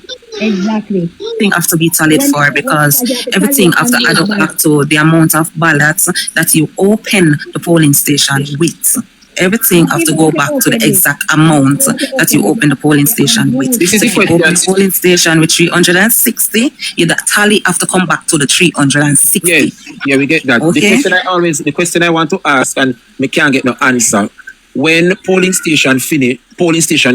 Everything has to be tallied for because everything has to add up back to the amount of ballots that you open the polling station with. Everything has to go back to the exact amount that you open the polling station with. This is if you open the polling station with 360, that tally have to come back to the 360. Yes, yeah, we get that. Okay. The question I want to ask, and we can't get no answer. When polling station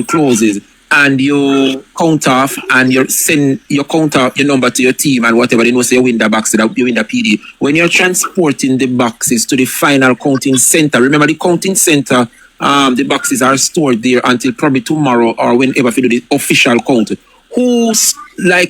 closes and you count off and you count out your number to your team and whatever, they know say you win the box, so that you win the PD. When you're transporting the boxes to the final counting center, remember the counting center, the boxes are stored there until probably tomorrow or whenever you do the official count. Who's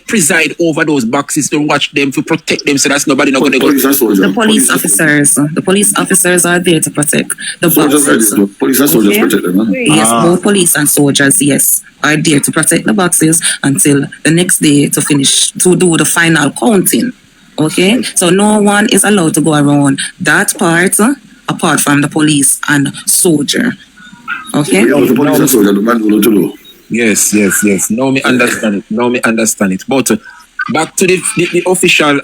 preside over those boxes to watch them, to protect them, so that's nobody not going to go? The police officers. The police officers are there to protect the boxes. Police and soldiers protect them, huh? Yes, both police and soldiers, yes, are there to protect the boxes until the next day to finish, to do the final counting. Okay? So no one is allowed to go around that part apart from the police and soldier. Okay? The police and soldier, the man will not do. Yes. Now me understand it. But back to the official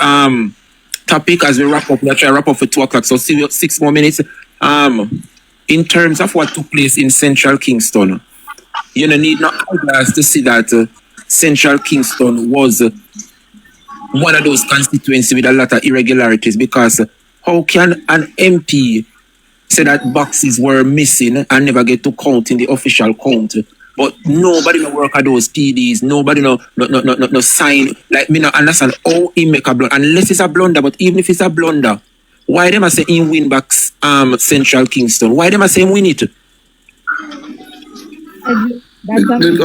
topic as we wrap up. We try to wrap up for 2 o'clock. So 6 more minutes. In terms of what took place in Central Kingston, you don't need no eyeglass to see that Central Kingston was one of those constituencies with a lot of irregularities, because how can an MP say that boxes were missing and never get to count in the official count. But nobody no work at those PDs. Nobody no sign. Like, me not understand how he make a blunder. Unless it's a blunder, but even if it's a blunder, why them I say in win back Central Kingston? Why them I say win it?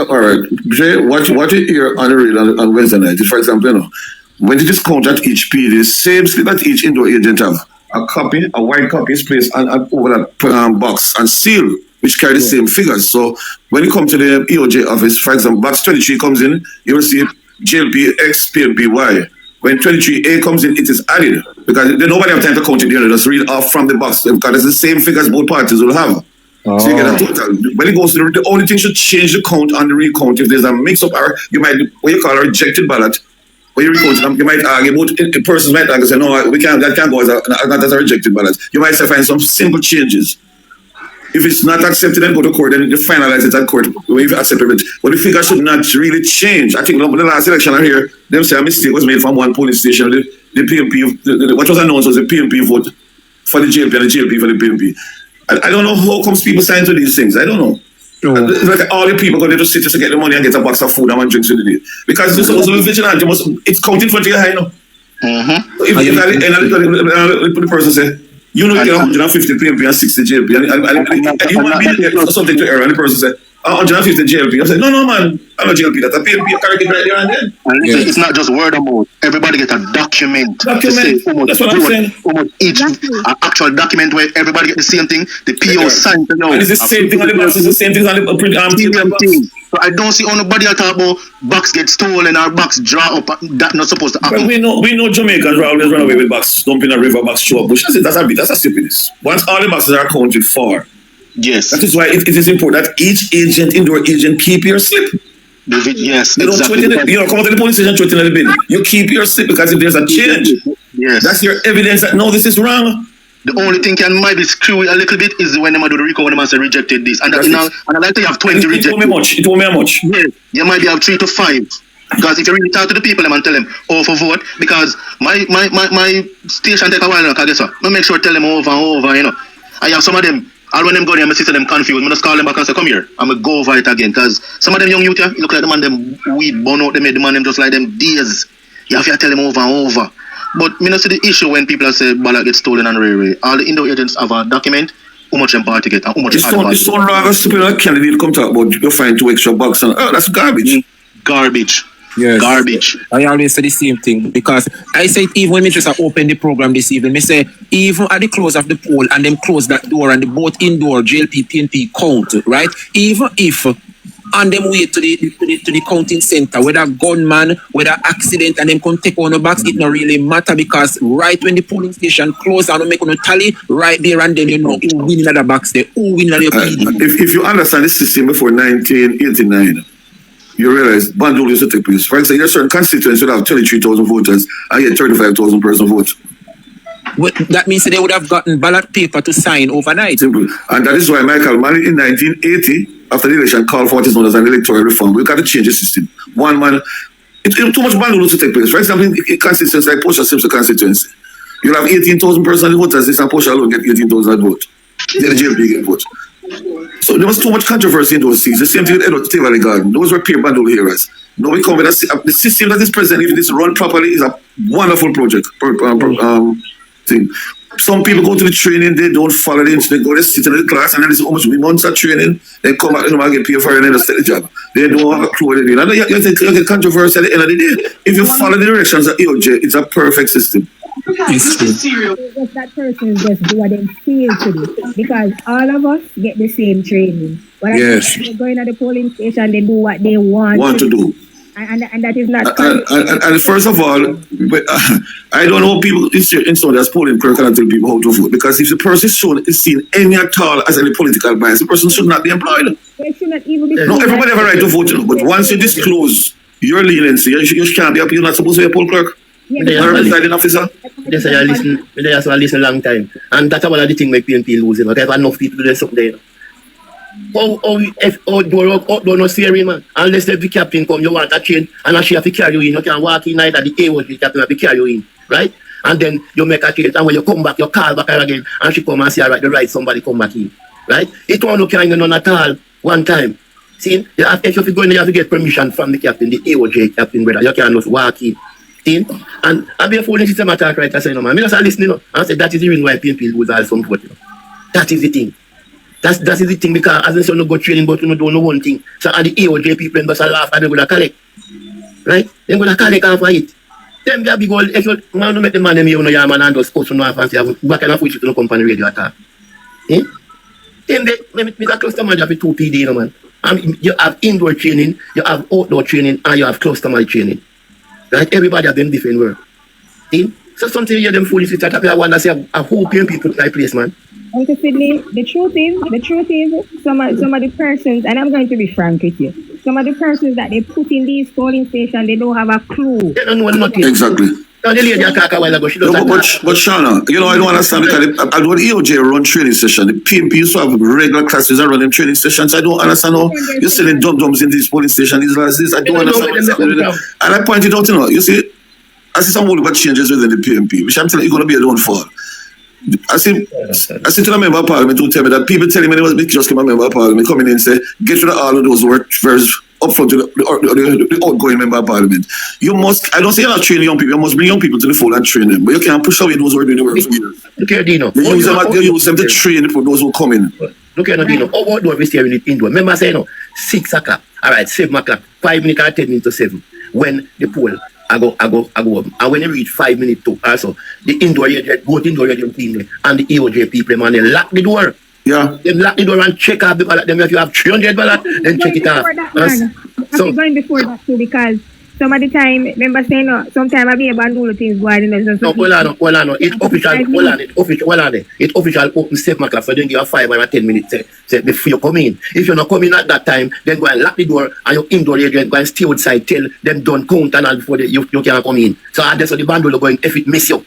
All right, Jay, what you hear on the radio on Wednesday night is, for example, you know, when you just count at each PD, the same slip that each indoor agent have. A white copy is placed over that box and seal, which carry the same figures. So when you come to the EOJ office, for example, box 23 comes in, you will see JLP X, PNP Y. When 23A comes in, it is added because nobody have time to count it here. They just read off from the box because it's the same figures both parties will have. Oh. So you get a total. When it goes to the only thing should change the count on the recount. If there's a mix-up or you might what you call a rejected ballot. When you recount it, you might argue about the person might argue say no, that can't go as a rejected ballot. You might say find some simple changes. If it's not accepted and go to court, then you finalize it at court if you accept it. But the figure should not really change. I think the last election here, them say a mistake was made from one polling station. The PNP, what was announced was the PNP vote for the JLP and the JLP for the PNP. I don't know how comes people sign to these things. I don't know. It's like all the people go there to cities to get the money and get a box of food and one drinks with the day. Because you're supposed to be vigilant. It's counting for your high now. Mm-hmm. If the person say, you know, you get 150 PMP and 60 JLP, and you want to be something to error, and the person say, 150 JLP. I say, no, man, I'm not JLP. That's a PMP. You carry it right there and then. And listen, it's not just word of mouth. Everybody get a document. To say that's what I'm saying. Each actual document where everybody get the same thing. The PO signed to know. And it's the same thing on the box. It's the same thing on the print. So I don't see nobody talk about box get stolen or box draw up. That's not supposed to happen. Well, we know Jamaicans always run away with box, dumping a river, box show up. But that's a stupidness. Once all the boxes are accounted for. Yes. That is why it is important that each agent, indoor agent, keep your slip. Yes, you exactly. Don't come to the police station, throw it in the bin. You keep your slip because if there's a change, that's your evidence that no, this is wrong. The only thing might be screw a little bit is when they do the recall when they say rejected this. And I like to have 20 rejected. It won't be much. Yes. You might be have 3 to 5. Because if you really talk to the people and tell them, for vote, because my station take a while, I guess so. I make sure I tell them over and over, you know. I have some of them. All when them go there, I see them confused. I just call them back and say, come here. I'm going to go over it again. Because some of them young youth, you look like the man, them weed, burn out, they made the man, them just like them days. You have to tell them over and over. But me not see the issue when people say ballot gets stolen on railway. All the indoor agents have a document, how much them party get, and how much it's so wrong, stupid candidate come talk about you find 2 extra bucks. And, that's garbage. Garbage. Yes. Garbage. I always say the same thing because I say it even when we just open the program this evening, me say even at the close of the poll and them close that door and the both indoor JLP, PNP count, right? Even if on them way to the counting center, whether gunman, whether accident, and them come take on the box, it not really matter because right when the polling station close and make on a tally, right there and then you know who win in the box there, who win in the PD. If you understand this system before 1989, you realize bandul used to take place. For example, certain constituents would have 23,000 voters and yet 35,000 person vote. That means they would have gotten ballot paper to sign overnight. Simple. And that is why Michael Manley in 1980, after the election, called for what is known as an electoral reform. We've got to change the system. One man, too much bandul to take place. For example, in constituencies like Portia Simpson constituency, you'll have 18,000 personal voters. This and Portia alone get 18,000 vote. Then the JLP get vote. So there was too much controversy in those seats. The same thing with Edward Valley Garden. Those were pure bandul heroes. Now we come with the system that is present, if it is run properly, is a wonderful project. Thing. Some people go to the training, they don't follow the they go to sit in the class and then there's almost months of training, they come back and get paid for it and then they the job. They don't have a clue what they do. And you get controversy at the end of the day. If you follow the directions of EOJ, it's a perfect system. It's that person just do what they feel to do. Because all of us get the same training. But yes. They go in at the polling station, they do what they want to do. And that is not. And first of all, I don't know people in so that's polling clerk and tell people how to vote because if the person is seen any at all as any political bias, the person should not be employed. They should not even be. No, everybody have a right to vote, but once you disclose your leniency, you can't be up. You're not supposed to be a poll clerk. Yeah, or a presiding officer. They say I listen a long time, and that's one of the things make PNP losing. But I have enough people to do something there. Don't know serious, man. Unless the captain come, you want a chain, and she have to carry you in. You can walk in night at the A1, the captain have to carry you in, right? and then you make a case, and when you come back, you call back her again, and she come and say, all right, the right somebody come back in. Right? It won't look kind of none at all one time. See, you have, if you go in, you have to get permission from the captain, the AOJ captain, brother. You can't just walk in. See? And I've been fooling system attack right. I say, no man, I just listening, you know, and I say that is the reason why PNP lose all some vote. You know. That is the thing. That is the thing, because as they say, no go training, but you don't know one thing. So and the AOJ people them just laugh and they're gonna collect. Right? They're gonna collect after it. Them they big old if you want to make the man them here, you know, your man and those posts no fancy back and forth to no company radio attack. Eh? Then they cluster manager for 2 PD, you know, man. You have indoor training, you have outdoor training, and you have cluster manager training. Right? Everybody have them different work. See? So something you hear them foolish with I wonder say a whole people put in place, man. Uncle Sidney, the truth is, some of the persons, and I'm going to be frank with you, some of the persons that they put in these polling stations, they don't have a clue. They don't know nothing. Exactly. Now the lady attack a while ago, she doesn't but Shauna, you know, I don't understand because when EOJ run training session, the PNP used to have regular classes and running training sessions. I don't understand how you're selling dum-dums in these polling stations. I don't understand. And I pointed out, you know, you see, I see some more changes within the PNP, which I'm telling you, you're going to be a downfall. I see to the member of parliament who tell me that people telling me they was just came a member of parliament coming in and say, get rid of all of those who work first up front to the outgoing member of parliament. You must, I don't say you're not training young people, you must bring young people to the fold and train them. But you can't push away those who are doing the work for years. Look here, Dino. You use them to train for those who come in. Look here, Dino. How about do we stay indoor? Remember saying, 6 o'clock, all right, 7 o'clock, 5 minutes or 10 minutes to 7, when the poll I go up. And when you reach 5 minutes to also, the indoor agent, both indoor agent clean and the EOJ people, man, they lock the door. Yeah. They lock the door and check out the ballot. Then if you have 300 ballot, then check it out. So going before that too, because some of the time, remember saying, no, sometimes I be able to do the things going on. No, hold on. It's official open 7 o'clock, so then give you 5 or 10 minutes say, before you come in. If you're not coming at that time, then go and lock the door and your indoor agent go and stay outside till them done count and all before you can come in. So that's what the band will go in if it miss you.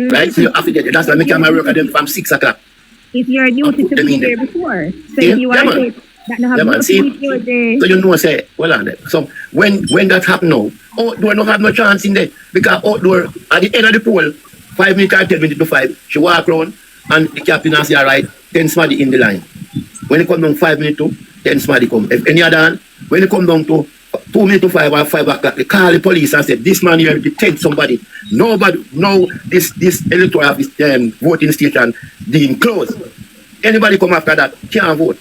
Right? So you have to get it. That's why I can work at them from 6 o'clock. It's your duty to be there before. So if you are late, that not have nothing to do with the... So you know, say, well on there. So when that happen now, outdoor don't have no chance in there. Because outdoor, at the end of the poll, 5 minutes or 10 minutes to 5, she walk around and the captain has say, right, 10 somebody in the line. When it come down 5 minutes to, 10 somebody come. If any other hand, when it come down to 2 minutes to 5 or 5 o'clock, they call the police and say, this man here detect somebody. Nobody, no, this electoral office voting station being closed. Anybody come after that can't vote.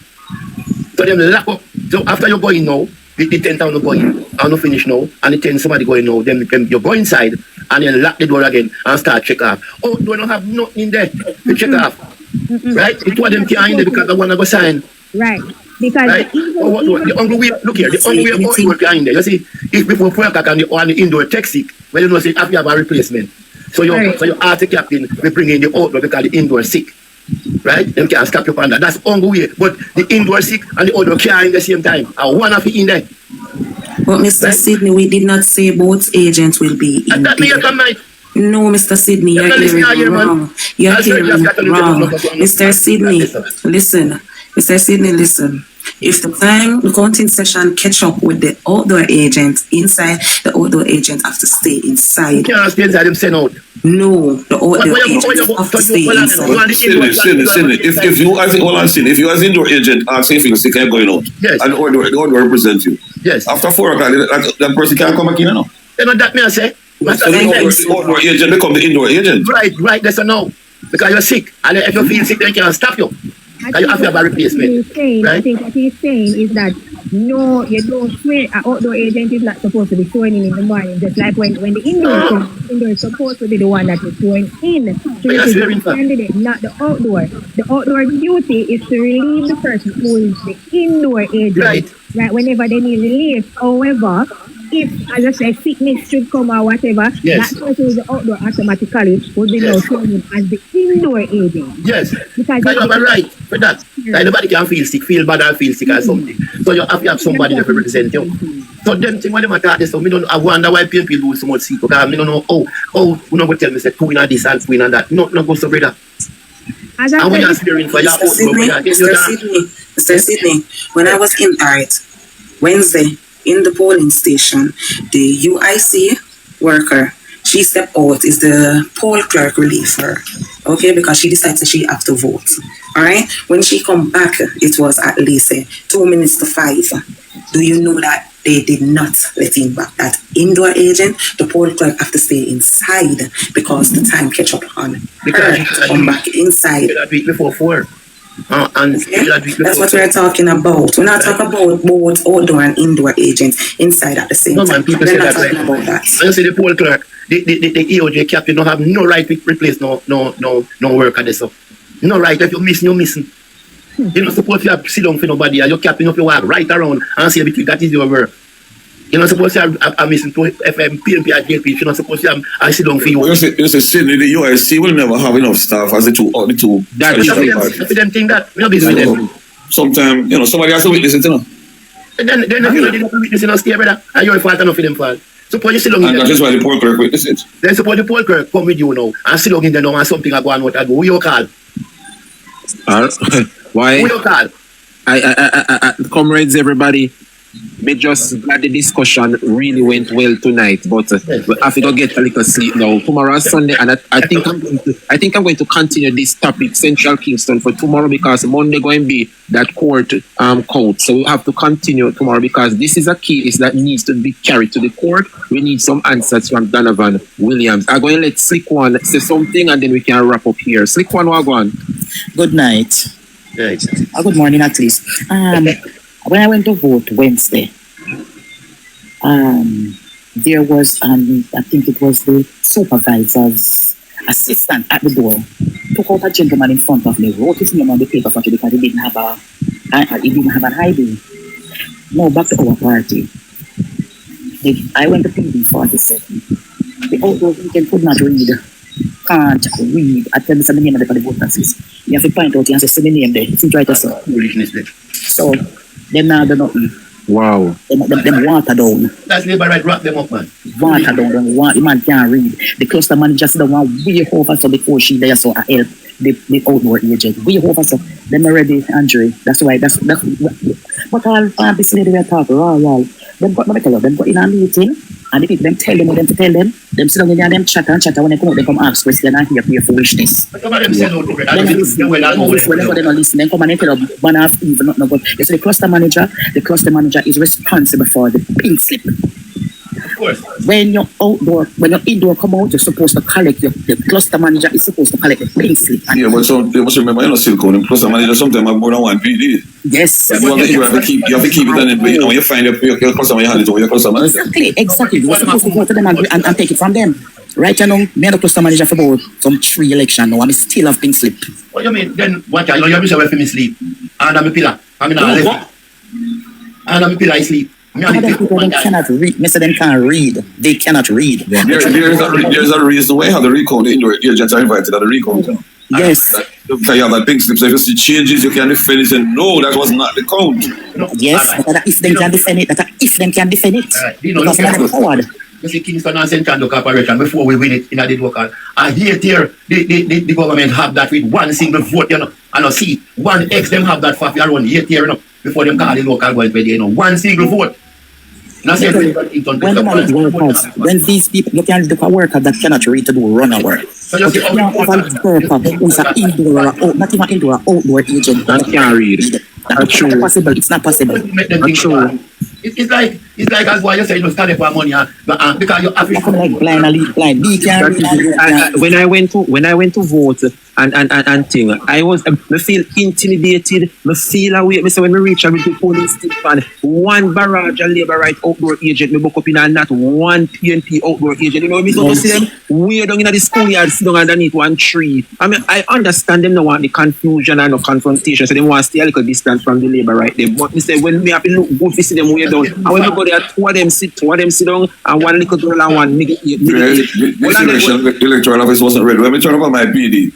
So them lock up. So after you go in now, the 10 town go in, and you finish now, and the 10 somebody go in now, then you go inside and then lock the door again and start check off. Oh, do not have nothing in there to check off. Right? It's what them can't in there because they want to go sign. Right. Because right? The only way, look here, the only way outdoor behind there. You see, if before 4 o'clock and the indoor text sick, when you know say after you have a replacement. So you ask the captain, we bring in the outdoor because the indoor sick. Right? Them can't stop you on that. That's the only way. But the indoor sick and the outdoor can't in the same time. And one of it in there. But Mr. Sidney, we did not say both agents will be in there. No, Mr. Sidney, you're hearing wrong. You're hearing wrong. Mr. Sidney, listen. Mr. Sidney, listen. If the time the counting session catch up with the outdoor agent inside, the outdoor agent have to stay inside. You can't stay inside, them send out. No, the outdoor agent have to stay inside. If you as indoor agent are safe in sick and going out, yes, and the outdoor represent you. Yes. After 4 o'clock, that person can't come back in, you know. You know that me I say. So the outdoor agent become the indoor agent. Right, that's a no. Because you're sick, and if you feel sick, they can't stop you. You have to have a replacement. Right? I think what he's saying is that no, you don't swear an outdoor agent is not supposed to be sworn in the morning, just like when the indoor is supposed to be the one that is sworn in. So it is the candidate, not the outdoor. The outdoor duty is to relieve the person who is the indoor agent. Right, whenever they need relief. However, if, as I said, sickness should come or whatever, that person who is the outdoor automatically would be now sworn in as the indoor agent. Yes, because you have a right for that. Like nobody can feel bad or feel sick or something. So you have to have somebody that represent you. So them thing when them attack this, so I wonder why PNP lose so much seat. Because I don't know you know what tell me say two in this and two in that. No go so brother. And when you're spearing for your Mr. Sidney, when I was in Wednesday in the polling station, the UIC worker, she stepped out is the poll clerk release her. Okay, because she decided that she have to vote. All right. When she come back, it was at least 2 minutes to 5. Do you know that they did not let him back? That indoor agent, the poll clerk have to stay inside because the time catch up on her to come back inside. That week before 4. That's what we're talking about. We're not talking about both outdoor and indoor agents inside at the same time. Man, people we're say not that, talking about that. I say the poll clerk, the EOJ captain don't have no right to replace no worker there. So no right. If you're missing, you're missing. You're not supposed to sit down for nobody. Your captain of your walk right around and say everything. That is your work. You're not supposed to have missing to FM, PNP, and JP. You're not supposed to have sit down for you. You say Sydney, the UIC will never have enough staff as the two. That is for them think that. We're not busy with them. Sometimes, somebody has to witness it, Then if you don't witness it, stay, brother. And your fault and not for them fault. Suppose you sit down. And that is why the poll clerk witness it. Then suppose the poll clerk come with you now and sit down in there now and something I go on what I go. Who you call? Why? Who you call? Comrades, everybody. Me just glad the discussion really went well tonight, but we have to go get a little sleep now. Tomorrow is Sunday, and I think I'm going to continue this topic, Central Kingston, for tomorrow because Monday going to be that court code. So we have to continue tomorrow because this is a case that needs to be carried to the court. We need some answers from Donovan Williams. I'm going to let Slick One say something, and then we can wrap up here. Slick One, what on? Good night. Right. Good morning, at least. When I went to vote Wednesday, there was, I think it was the supervisor's assistant at the door, took out a gentleman in front of me, wrote his name on the paper for me because he didn't have an ID. No, back to our party. I went to PD 47. The outdoor weekend could not read. Can't read. I tell me the name of the voters. You have to point out and say the name there. It's right there. So them now do nothing. Wow. Them water down. That's labor right, wrap them up, man. Water down. The man can't read. The cluster manager said one way over so before she there so I help the outdoor agent. Way over so them already Andre. That's why that's but all this lady we talk raw. Them got in a meeting and the people them tell them what them to tell them. Them sit down in there and them chat when they come out they come ask question and hear your foolishness. But some of them say no to it. Then they come and they tell them one half even not but you see the cluster manager is responsible for the pink slip. Of course. When you're outdoor, when you're indoor come out, you're supposed to collect the cluster manager is supposed to collect the pink slip. Yeah, but you must remember you're not still calling cluster manager sometimes have more than one PD. Yes. You have to keep it on it, when you find your cluster manager, hand it over your cluster manager. Exactly. You're supposed to go to them and take it from them. Right now, me and the cluster manager for about some 3 election now, I'm still have pink slip. What you mean? Then what you have to say for me sleep. And I'm a pillar. And I'm a pillar I sleep. People cannot read. Mr. Them can't read. They cannot read. There's a reason why how the recount indoor agents are invited at the recount. Yes. Because you have that pink slip, so if you see changes, you can defend it and no, that was not the count. No. Yes, that if them can defend it, because they're forward. You see, Kingston and St. Andrew Corporation, before we win it in the local, and here, the government have that with one single vote, you know, and a seat. One X, them have that for around here, you know, before them call the local government, you know, one single vote. When these people, you can look at workers that cannot read to do runner work. So you can't have a worker who's an indoor or not even indoor, outdoor agent that can't read. That's true. Possible. It's not possible. That's true. It's like as why you say you stand up for money because you have to like blind. When I went to vote and thing, I feel intimidated. I feel away. So when we reach out with the police station, one barrage of labor right outdoor agent, me book up in and not one PNP outdoor agent. You know me so to see them way down in the schoolyard, sit down underneath one tree. I mean, I understand them don't want the confusion and no confrontation, so they want to stay a little distance from the labor right there. But me say when me have to look good to see them way down, and when we go there, two of them sit down, and one little girl and one nigga. The electoral office wasn't ready. When we turn up on my PD,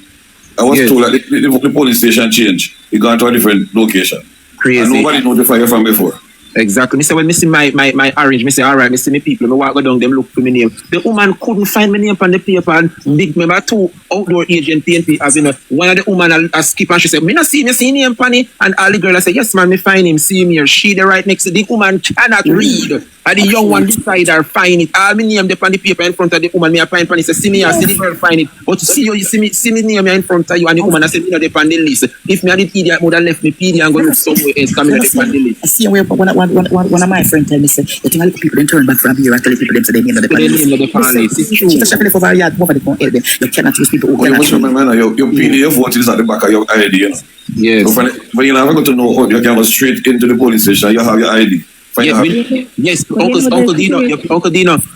I was told that the police station changed. It gone to a different location. Crazy. And nobody notified you from before. Exactly. Me say when me see my orange, me say alright, me see me people, me walk go down, them look for my name. The woman couldn't find my name on the paper and big member 2 outdoor agent PNP as in one of the woman a skip and she said, me not see name on it, and all the girl I say, yes man, me find him, see him here. She the right next to the woman cannot read. And the young one decide or find it. All me name on the paper in front of the woman. Me a find say, see me here, see the girl find it. But to see you see me name in front of you and the woman I say, me not on the list. If me had the PD, I would have left me PD and go look somewhere else coming on the list. I see where one of my friends tell me say, you think a little people then turn back from here and tell people them to the name of the list. It's true. She's just over yard, over the phone, help them. You cannot use people who cannot. Your PDF vote is at the back of your ID, you know. Yes. So when you never go to know, you can go straight into the police station, you have your ID. Yes, Uncle Dino,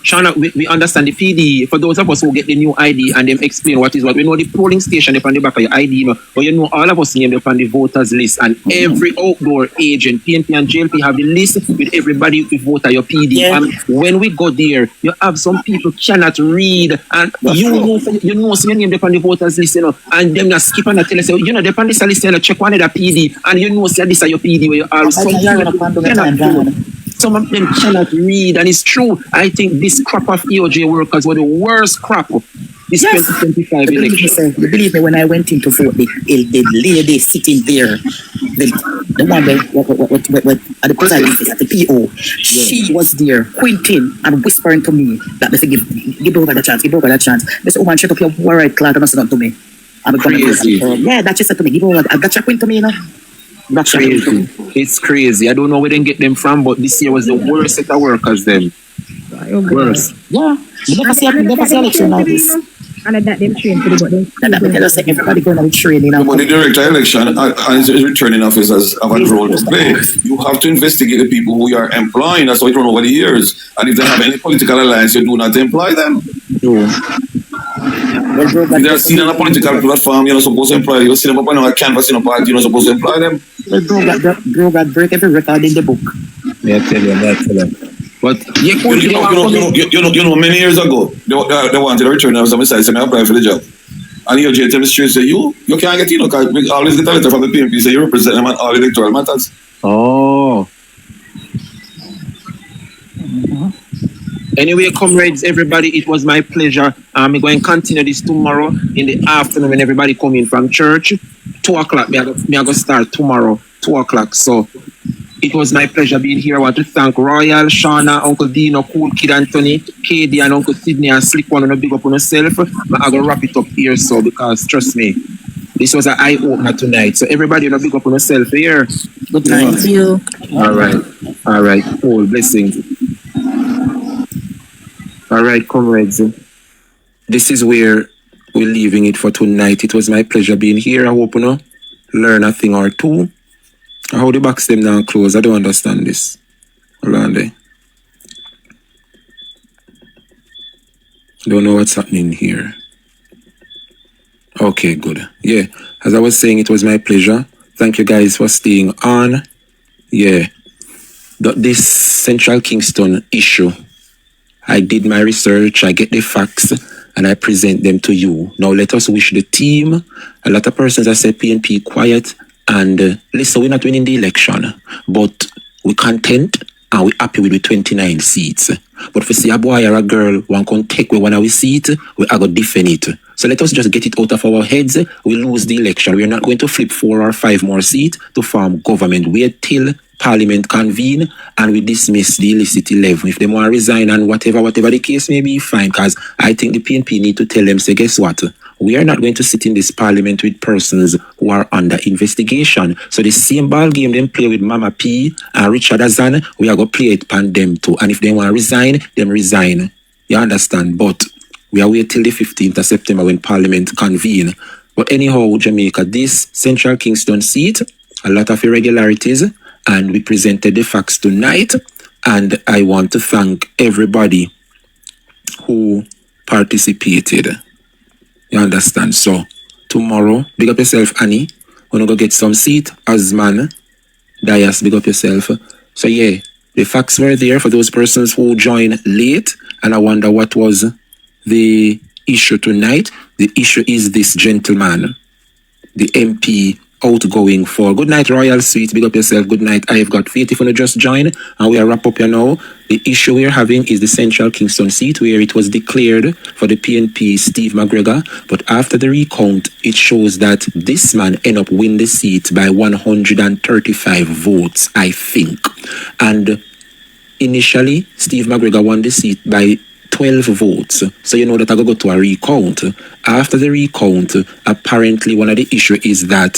Shauna, we understand the PD. For those of us who get the new ID and them explain what is what, we know the polling station up on the back of your ID, you know, but you know all of us named up on the voters list, and every outdoor agent, PNP and JLP have the list with everybody who vote at your PD. Yeah. And when we go there, you have some people cannot read, and you know so your name up on the voters list, you know, and them just skip and tell us, you know, they on this list, you know, check one of the PD, and you know so this is your PD where you are. Some of them cannot read, and it's true. I think this crop of EOJ workers were the worst crop of this 2025 election. You believe me, when I went in to vote, the lady sitting there, the one at the presiding office, at the PO, she was there, pointing and whispering to me that they say, give over the chance, give over that chance. They say, oh man, shut up your warrior cloud and not to me. Yeah, that she said to me, give over that. That she point to me, you know. That's crazy. It's crazy. I don't know where they get them from, but this year was the worst set of workers then. Worst. Yeah. You never see election like this. And that them train to the body. And that because everybody going to be training. But the director election and his returning officers have a role to play. You have to investigate the people who you are employing. That's what you run over the years. And if they have any political alliance, you do not employ them. If they are seen on a political platform, you're not supposed to employ them. You see them up on a canvas in a party, you're not supposed to employ them. Bro, God break every record in the book. Yeah, tell you. But you know, many years ago, they wanted to return officer. I said, I apply for the job. And you tell me straight, say, you can't get in, because we always get a letter from the PMP, say you represent them on all electoral matters. Oh. Anyway, comrades, everybody, it was my pleasure. I'm going to continue this tomorrow in the afternoon when everybody come in from church. 2 o'clock, me I going to start tomorrow, 2 o'clock. So it was my pleasure being here. I want to thank Royal, Shauna, Uncle Dino, Cool Kid Anthony, KD, and Uncle Sydney, and Slick One, and big up on yourself. I'm going to wrap it up here, so because trust me, this was an eye-opener tonight. So everybody, big up on yourself here. Good night to you. All right. Cool. Blessings. All right, comrades. This is where we're leaving it for tonight. It was my pleasure being here. I hope you learn a thing or two. How the box them now close? I don't understand this. Hold on there. Don't know what's happening here. Okay, good. Yeah, as I was saying, it was my pleasure. Thank you guys for staying on. Yeah, this Central Kingston issue, I did my research, I get the facts, and I present them to you. Now let us wish the team. A lot of persons have said PNP quiet, and listen, we're not winning the election, but we're content and we're happy with the 29 seats. But if we see a boy or a girl one can take one of our seats, we are going to defend it. So let us just get it out of our heads. We lose the election. We are not going to flip 4 or 5 more seats to form government. Wait till Parliament convene and we dismiss the illicit 11. If they want to resign and whatever the case may be, fine. Because I think the PNP need to tell them, say, guess what? We are not going to sit in this parliament with persons who are under investigation. So the same ball game them play with Mama P and Richard Azan, we are going to play it upon them too. And if they want to resign, them resign. You understand? But we are waiting till the 15th of September when Parliament convene. But anyhow, Jamaica, this Central Kingston seat, a lot of irregularities, and we presented the facts tonight. And I want to thank everybody who participated. You understand? So, tomorrow, big up yourself, Annie. We're going to go get some seat. Asman, Dias, big up yourself. So, yeah, the facts were there for those persons who joined late. And I wonder what was the issue tonight. The issue is this gentleman, the MP outgoing for. Good night, Royal Suite. Big up yourself. Good night. I've got faith if you just join. And we are wrap up here now. The issue we're having is the Central Kingston seat where it was declared for the PNP Steve McGregor. But after the recount, it shows that this man ended up winning the seat by 135 votes, I think. And initially, Steve McGregor won the seat by 12 votes. So you know that I go to a recount. After the recount, apparently one of the issues is that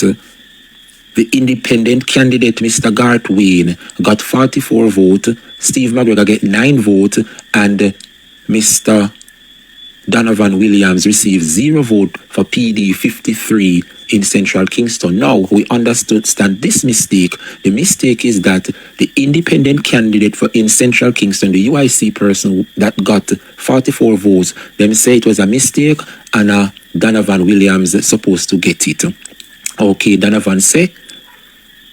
the independent candidate, Mr. Garth Wayne, got 44 votes, Steve McGregor get 9 votes, and Mr. Donovan Williams received 0 vote for PD 53 in Central Kingston. Now, we understand this mistake. The mistake is that the independent candidate for in Central Kingston, the UIC person that got 44 votes, them say it was a mistake and Donovan Williams is supposed to get it. Okay, Donovan say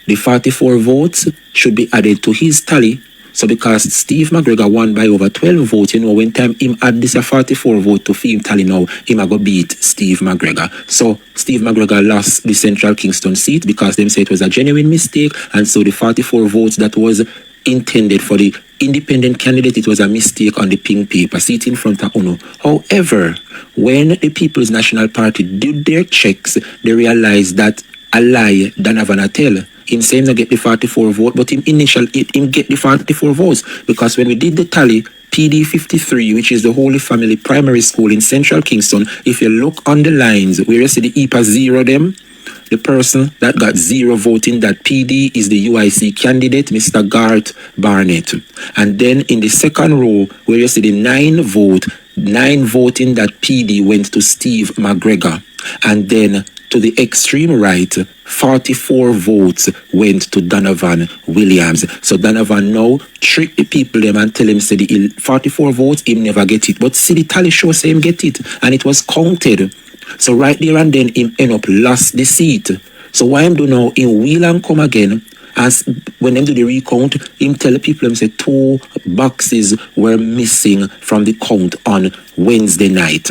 the 44 votes should be added to his tally. So because Steve McGregor won by over 12 votes, you know, when time him add this a 44 vote to him tally now, him a go beat Steve McGregor. So Steve McGregor lost the Central Kingston seat because them say it was a genuine mistake, and so the 44 votes that was intended for the independent candidate, it was a mistake on the pink paper, seat in front of UNO. However, when the People's National Party did their checks, they realized that a lie Donovan tell. Him saying to get the 44 vote, but him get the 44 votes because when we did the tally, PD 53, which is the Holy Family Primary School in Central Kingston, if you look on the lines where you see the EPA 0 them, the person that got 0 voting that PD is the UIC candidate, Mr. Garth Barnett. And then in the second row where you see the 9 voting that PD went to Steve McGregor. And then to the extreme right, 44 votes went to Donovan Williams. So Donovan now trick the people them and tell him say the 44 votes, him never get it. But see the tally show say him get it. And it was counted. So right there and then him end up lost the seat. So why him do now, him wheel and come again. As when them do the recount, him tell the people him say 2 boxes were missing from the count on Wednesday night.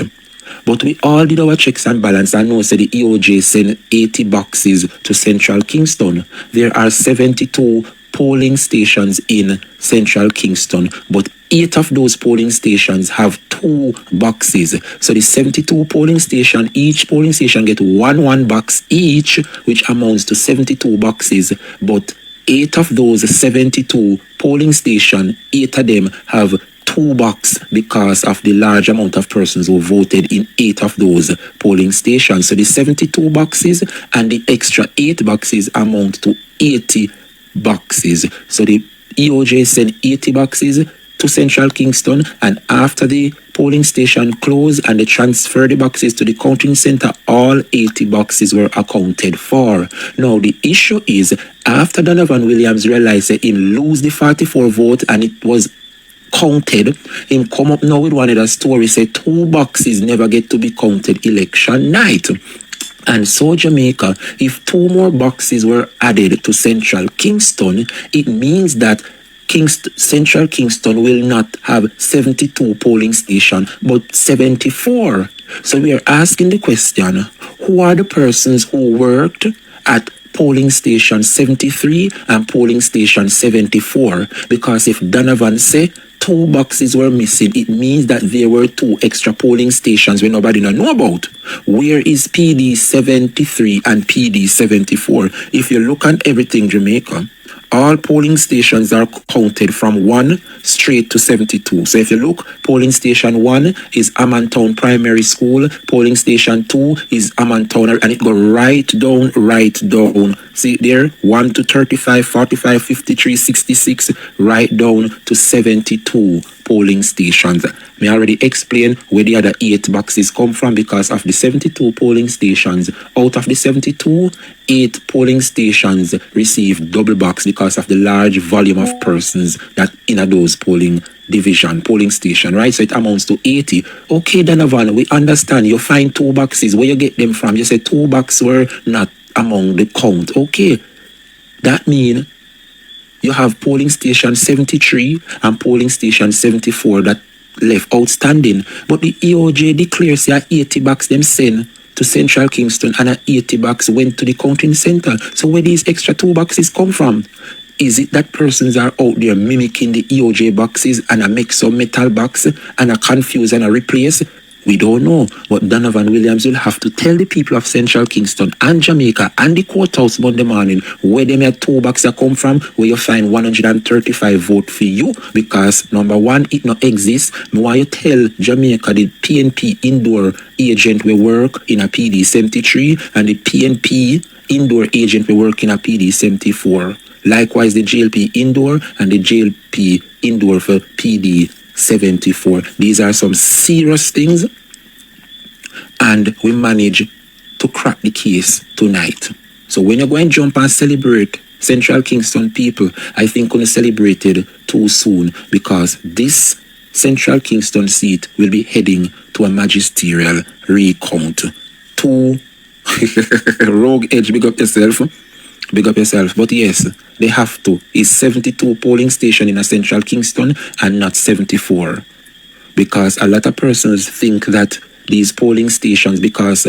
But we all did our checks and balance and know say the EOJ sent 80 boxes to Central Kingston. There are 72 polling stations in Central Kingston, but 8 of those polling stations have 2 boxes. So the 72 polling station, each polling station get 1 box each, which amounts to 72 boxes. But 8 of those 72 polling station, 8 of them have 2 boxes because of the large amount of persons who voted in 8 of those polling stations. So the 72 boxes and the extra 8 boxes amount to 80 boxes. So the EOJ sent 80 boxes to Central Kingston, and after the polling station closed and they transferred the boxes to the counting center, all 80 boxes were accounted for. Now the issue is, after Donovan Williams realized that he lose the 44 vote and it was counted, him come up now with one of the story, say 2 boxes never get to be counted election night. And so Jamaica, if 2 more boxes were added to Central Kingston, it means that Central Kingston will not have 72 polling stations, but 74. So we are asking the question, who are the persons who worked at polling station 73 and polling station 74? Because if Donovan say 2 boxes were missing, it means that there were 2 extra polling stations where nobody know about. Where is PD 73 and PD 74? If you look at everything, Jamaica, all polling stations are counted from 1 straight to 72. So if you look, polling station 1 is Ammantown Primary School, polling station 2 is Ammantown, and it go right down. See there, 1 to 35, 45, 53, 66, right down to 72 polling stations. Me already explained where the other 8 boxes come from because of the 72 polling stations. Out of the 72, 8 polling stations receive double box because of the large volume of persons that in those polling station, right? So it amounts to 80. Okay, Donovan, we understand. You find 2 boxes. Where you get them from? You say 2 boxes were not among the count. Okay, that means you have polling station 73 and polling station 74 that left outstanding. But the EOJ declares that 80 boxes them send to Central Kingston and 80 boxes went to the counting center. So where these extra 2 boxes come from? Is it that persons are out there mimicking the EOJ boxes and make some metal box and confuse and replace? We don't know, but Donovan Williams will have to tell the people of Central Kingston and Jamaica and the courthouse Monday morning where them here 2 boxes come from, where you find 135 vote for you, because number one, it not exists. Me want you tell Jamaica the PNP indoor agent will work in a PD 73 and the PNP indoor agent will work in a PD 74. Likewise, the JLP indoor and the JLP indoor for PD 74. These are some serious things, and we manage to crack the case tonight. So when you're going to jump and celebrate Central Kingston people, I think we're celebrated too soon, because this Central Kingston seat will be heading to a magisterial recount. To Rogue Edge, big up yourself. Big up yourself. But yes, they have to. It's 72 polling station in a Central Kingston and not 74. Because a lot of persons think that these polling stations, because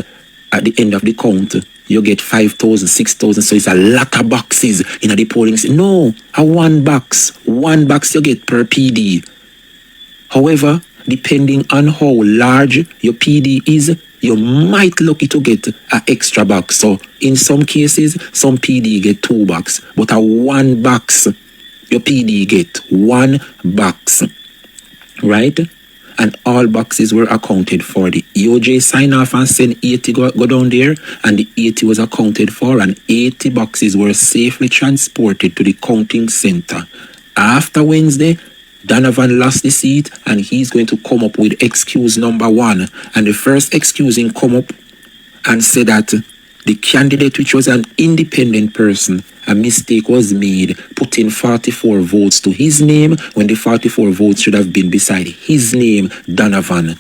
at the end of the count, you get 5,000, 6,000, so it's a lot of boxes in the polling station. No, a one box you get per PD. However, depending on how large your PD is, you might lucky to get an extra box. So in some cases, some PD get 2 box, but a 1 box, your PD get 1 box, right? And all boxes were accounted for. The EOJ sign off and send 80 go down there, and the 80 was accounted for, and 80 boxes were safely transported to the counting center. After Wednesday, Donovan lost the seat, and he's going to come up with excuse number 1. And the first excuse he come up and said that the candidate, which was an independent person, a mistake was made, putting 44 votes to his name when the 44 votes should have been beside his name, Donovan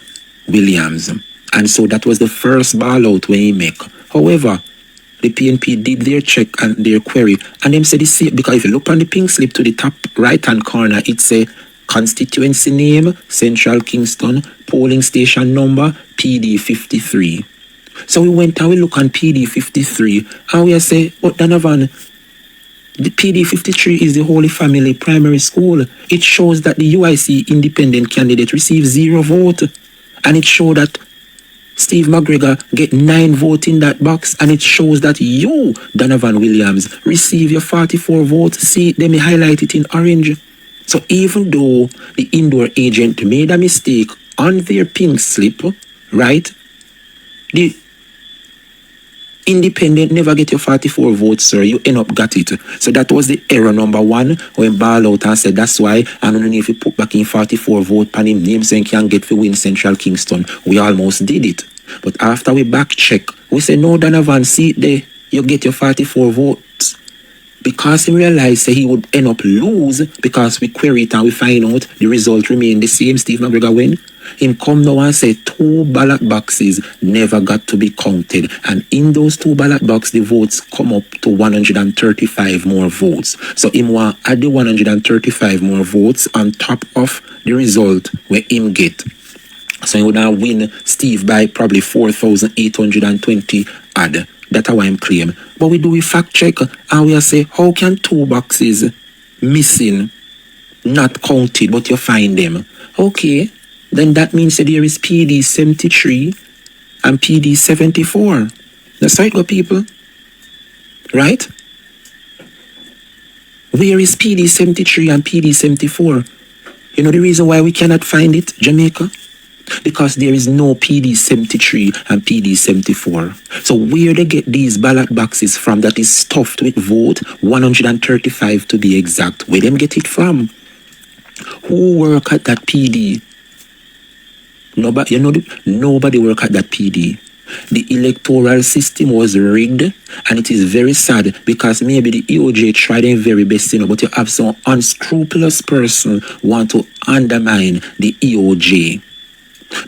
Williams. And so that was the first ball out when he make. However, the PNP did their check and their query, and them said the same, because if you look on the pink slip to the top right-hand corner, it say constituency name, Central Kingston, polling station number, PD 53. So we went and we look on PD 53, and we say, but Donovan, the PD 53 is the Holy Family Primary School. It shows that the UIC independent candidate received 0 vote, and it showed that Steve McGregor get 9 votes in that box, and it shows that you, Donovan Williams, receive your 44 votes. See, let me highlight it in orange. So even though the indoor agent made a mistake on their pink slip, right, the independent never get your 44 votes, sir. You end up got it. So that was the error number 1 when ball out and said that's why I don't know if you put back in 44 vote pan him name saying can get for win Central Kingston. We almost did it. But after we back check, we say no, Donovan, see it there, you get your 44 votes. Because he realized he would end up lose, because we query it and we find out the result remain the same, Steve McGregor win. Him come now and say 2 ballot boxes never got to be counted. And in those 2 ballot boxes, the votes come up to 135 more votes. So him want add the 135 more votes on top of the result where him get. So he would now win Steve by probably 4,820 odd. That's how I'm claim. But we do a fact check and we say, how can 2 boxes missing not counted, but you find them? Okay, then that means that there is PD 73 and PD 74. That's right, good people. Right? Where is PD 73 and PD 74? You know the reason why we cannot find it, Jamaica? Because there is no PD 73 and PD 74. So where they get these ballot boxes from that is stuffed with vote, 135 to be exact, where them get it from? Who work at that PD? Nobody, nobody work at that PD. The electoral system was rigged, and it is very sad because maybe the EOJ tried their very best, but you have some unscrupulous person want to undermine the EOJ.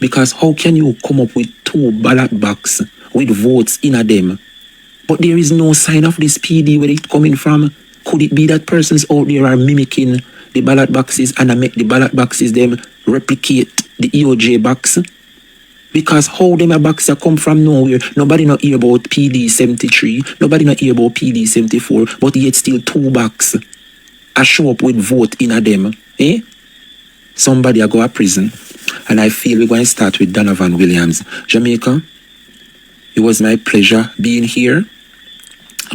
Because how can you come up with 2 ballot boxes with votes in them, but there is no sign of this PD where it coming from? Could it be that persons out there are mimicking the ballot boxes and make the ballot boxes them replicate the EOJ box? Because how them a box come from nowhere? Nobody not hear about PD 73, nobody not hear about PD 74, but yet still 2 boxes a show up with vote in them, eh? somebody I go to prison. And I feel we're going to start with Donovan Williams. Jamaica, it was my pleasure being here,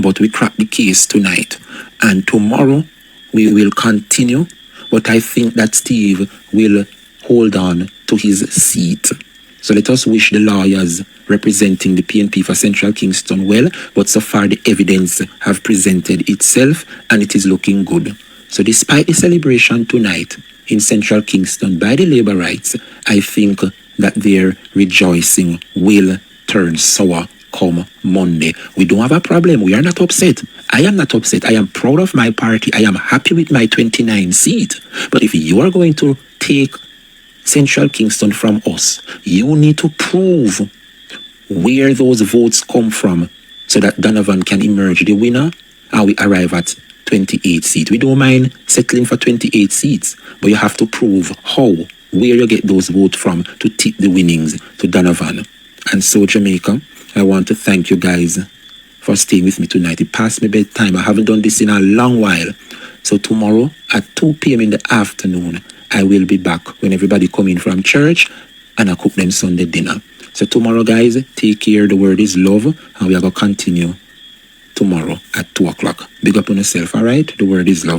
but we cracked the case tonight. And tomorrow we will continue, but I think that Steve will hold on to his seat. So let us wish the lawyers representing the PNP for Central Kingston well, but so far the evidence have presented itself and it is looking good. So despite the celebration tonight in Central Kingston by the labor rights, I think that their rejoicing will turn sour come Monday. We don't have a problem. We are not upset. I am not upset. I am proud of my party. I am happy with my 29 seat. But if you are going to take Central Kingston from us, you need to prove where those votes come from so that Donovan can emerge the winner and we arrive at 28 seats. We don't mind settling for 28 seats, but you have to prove how, where you get those votes from to tip the winnings to Donovan. And so, Jamaica, I want to thank you guys for staying with me tonight. It passed me bedtime. I haven't done this in a long while. So tomorrow at 2 p.m. in the afternoon, I will be back when everybody come in from church and I cook them Sunday dinner. So tomorrow, guys, take care. The word is love, and we are going to continue tomorrow at 2 o'clock. Big up on yourself, all right? The word is love.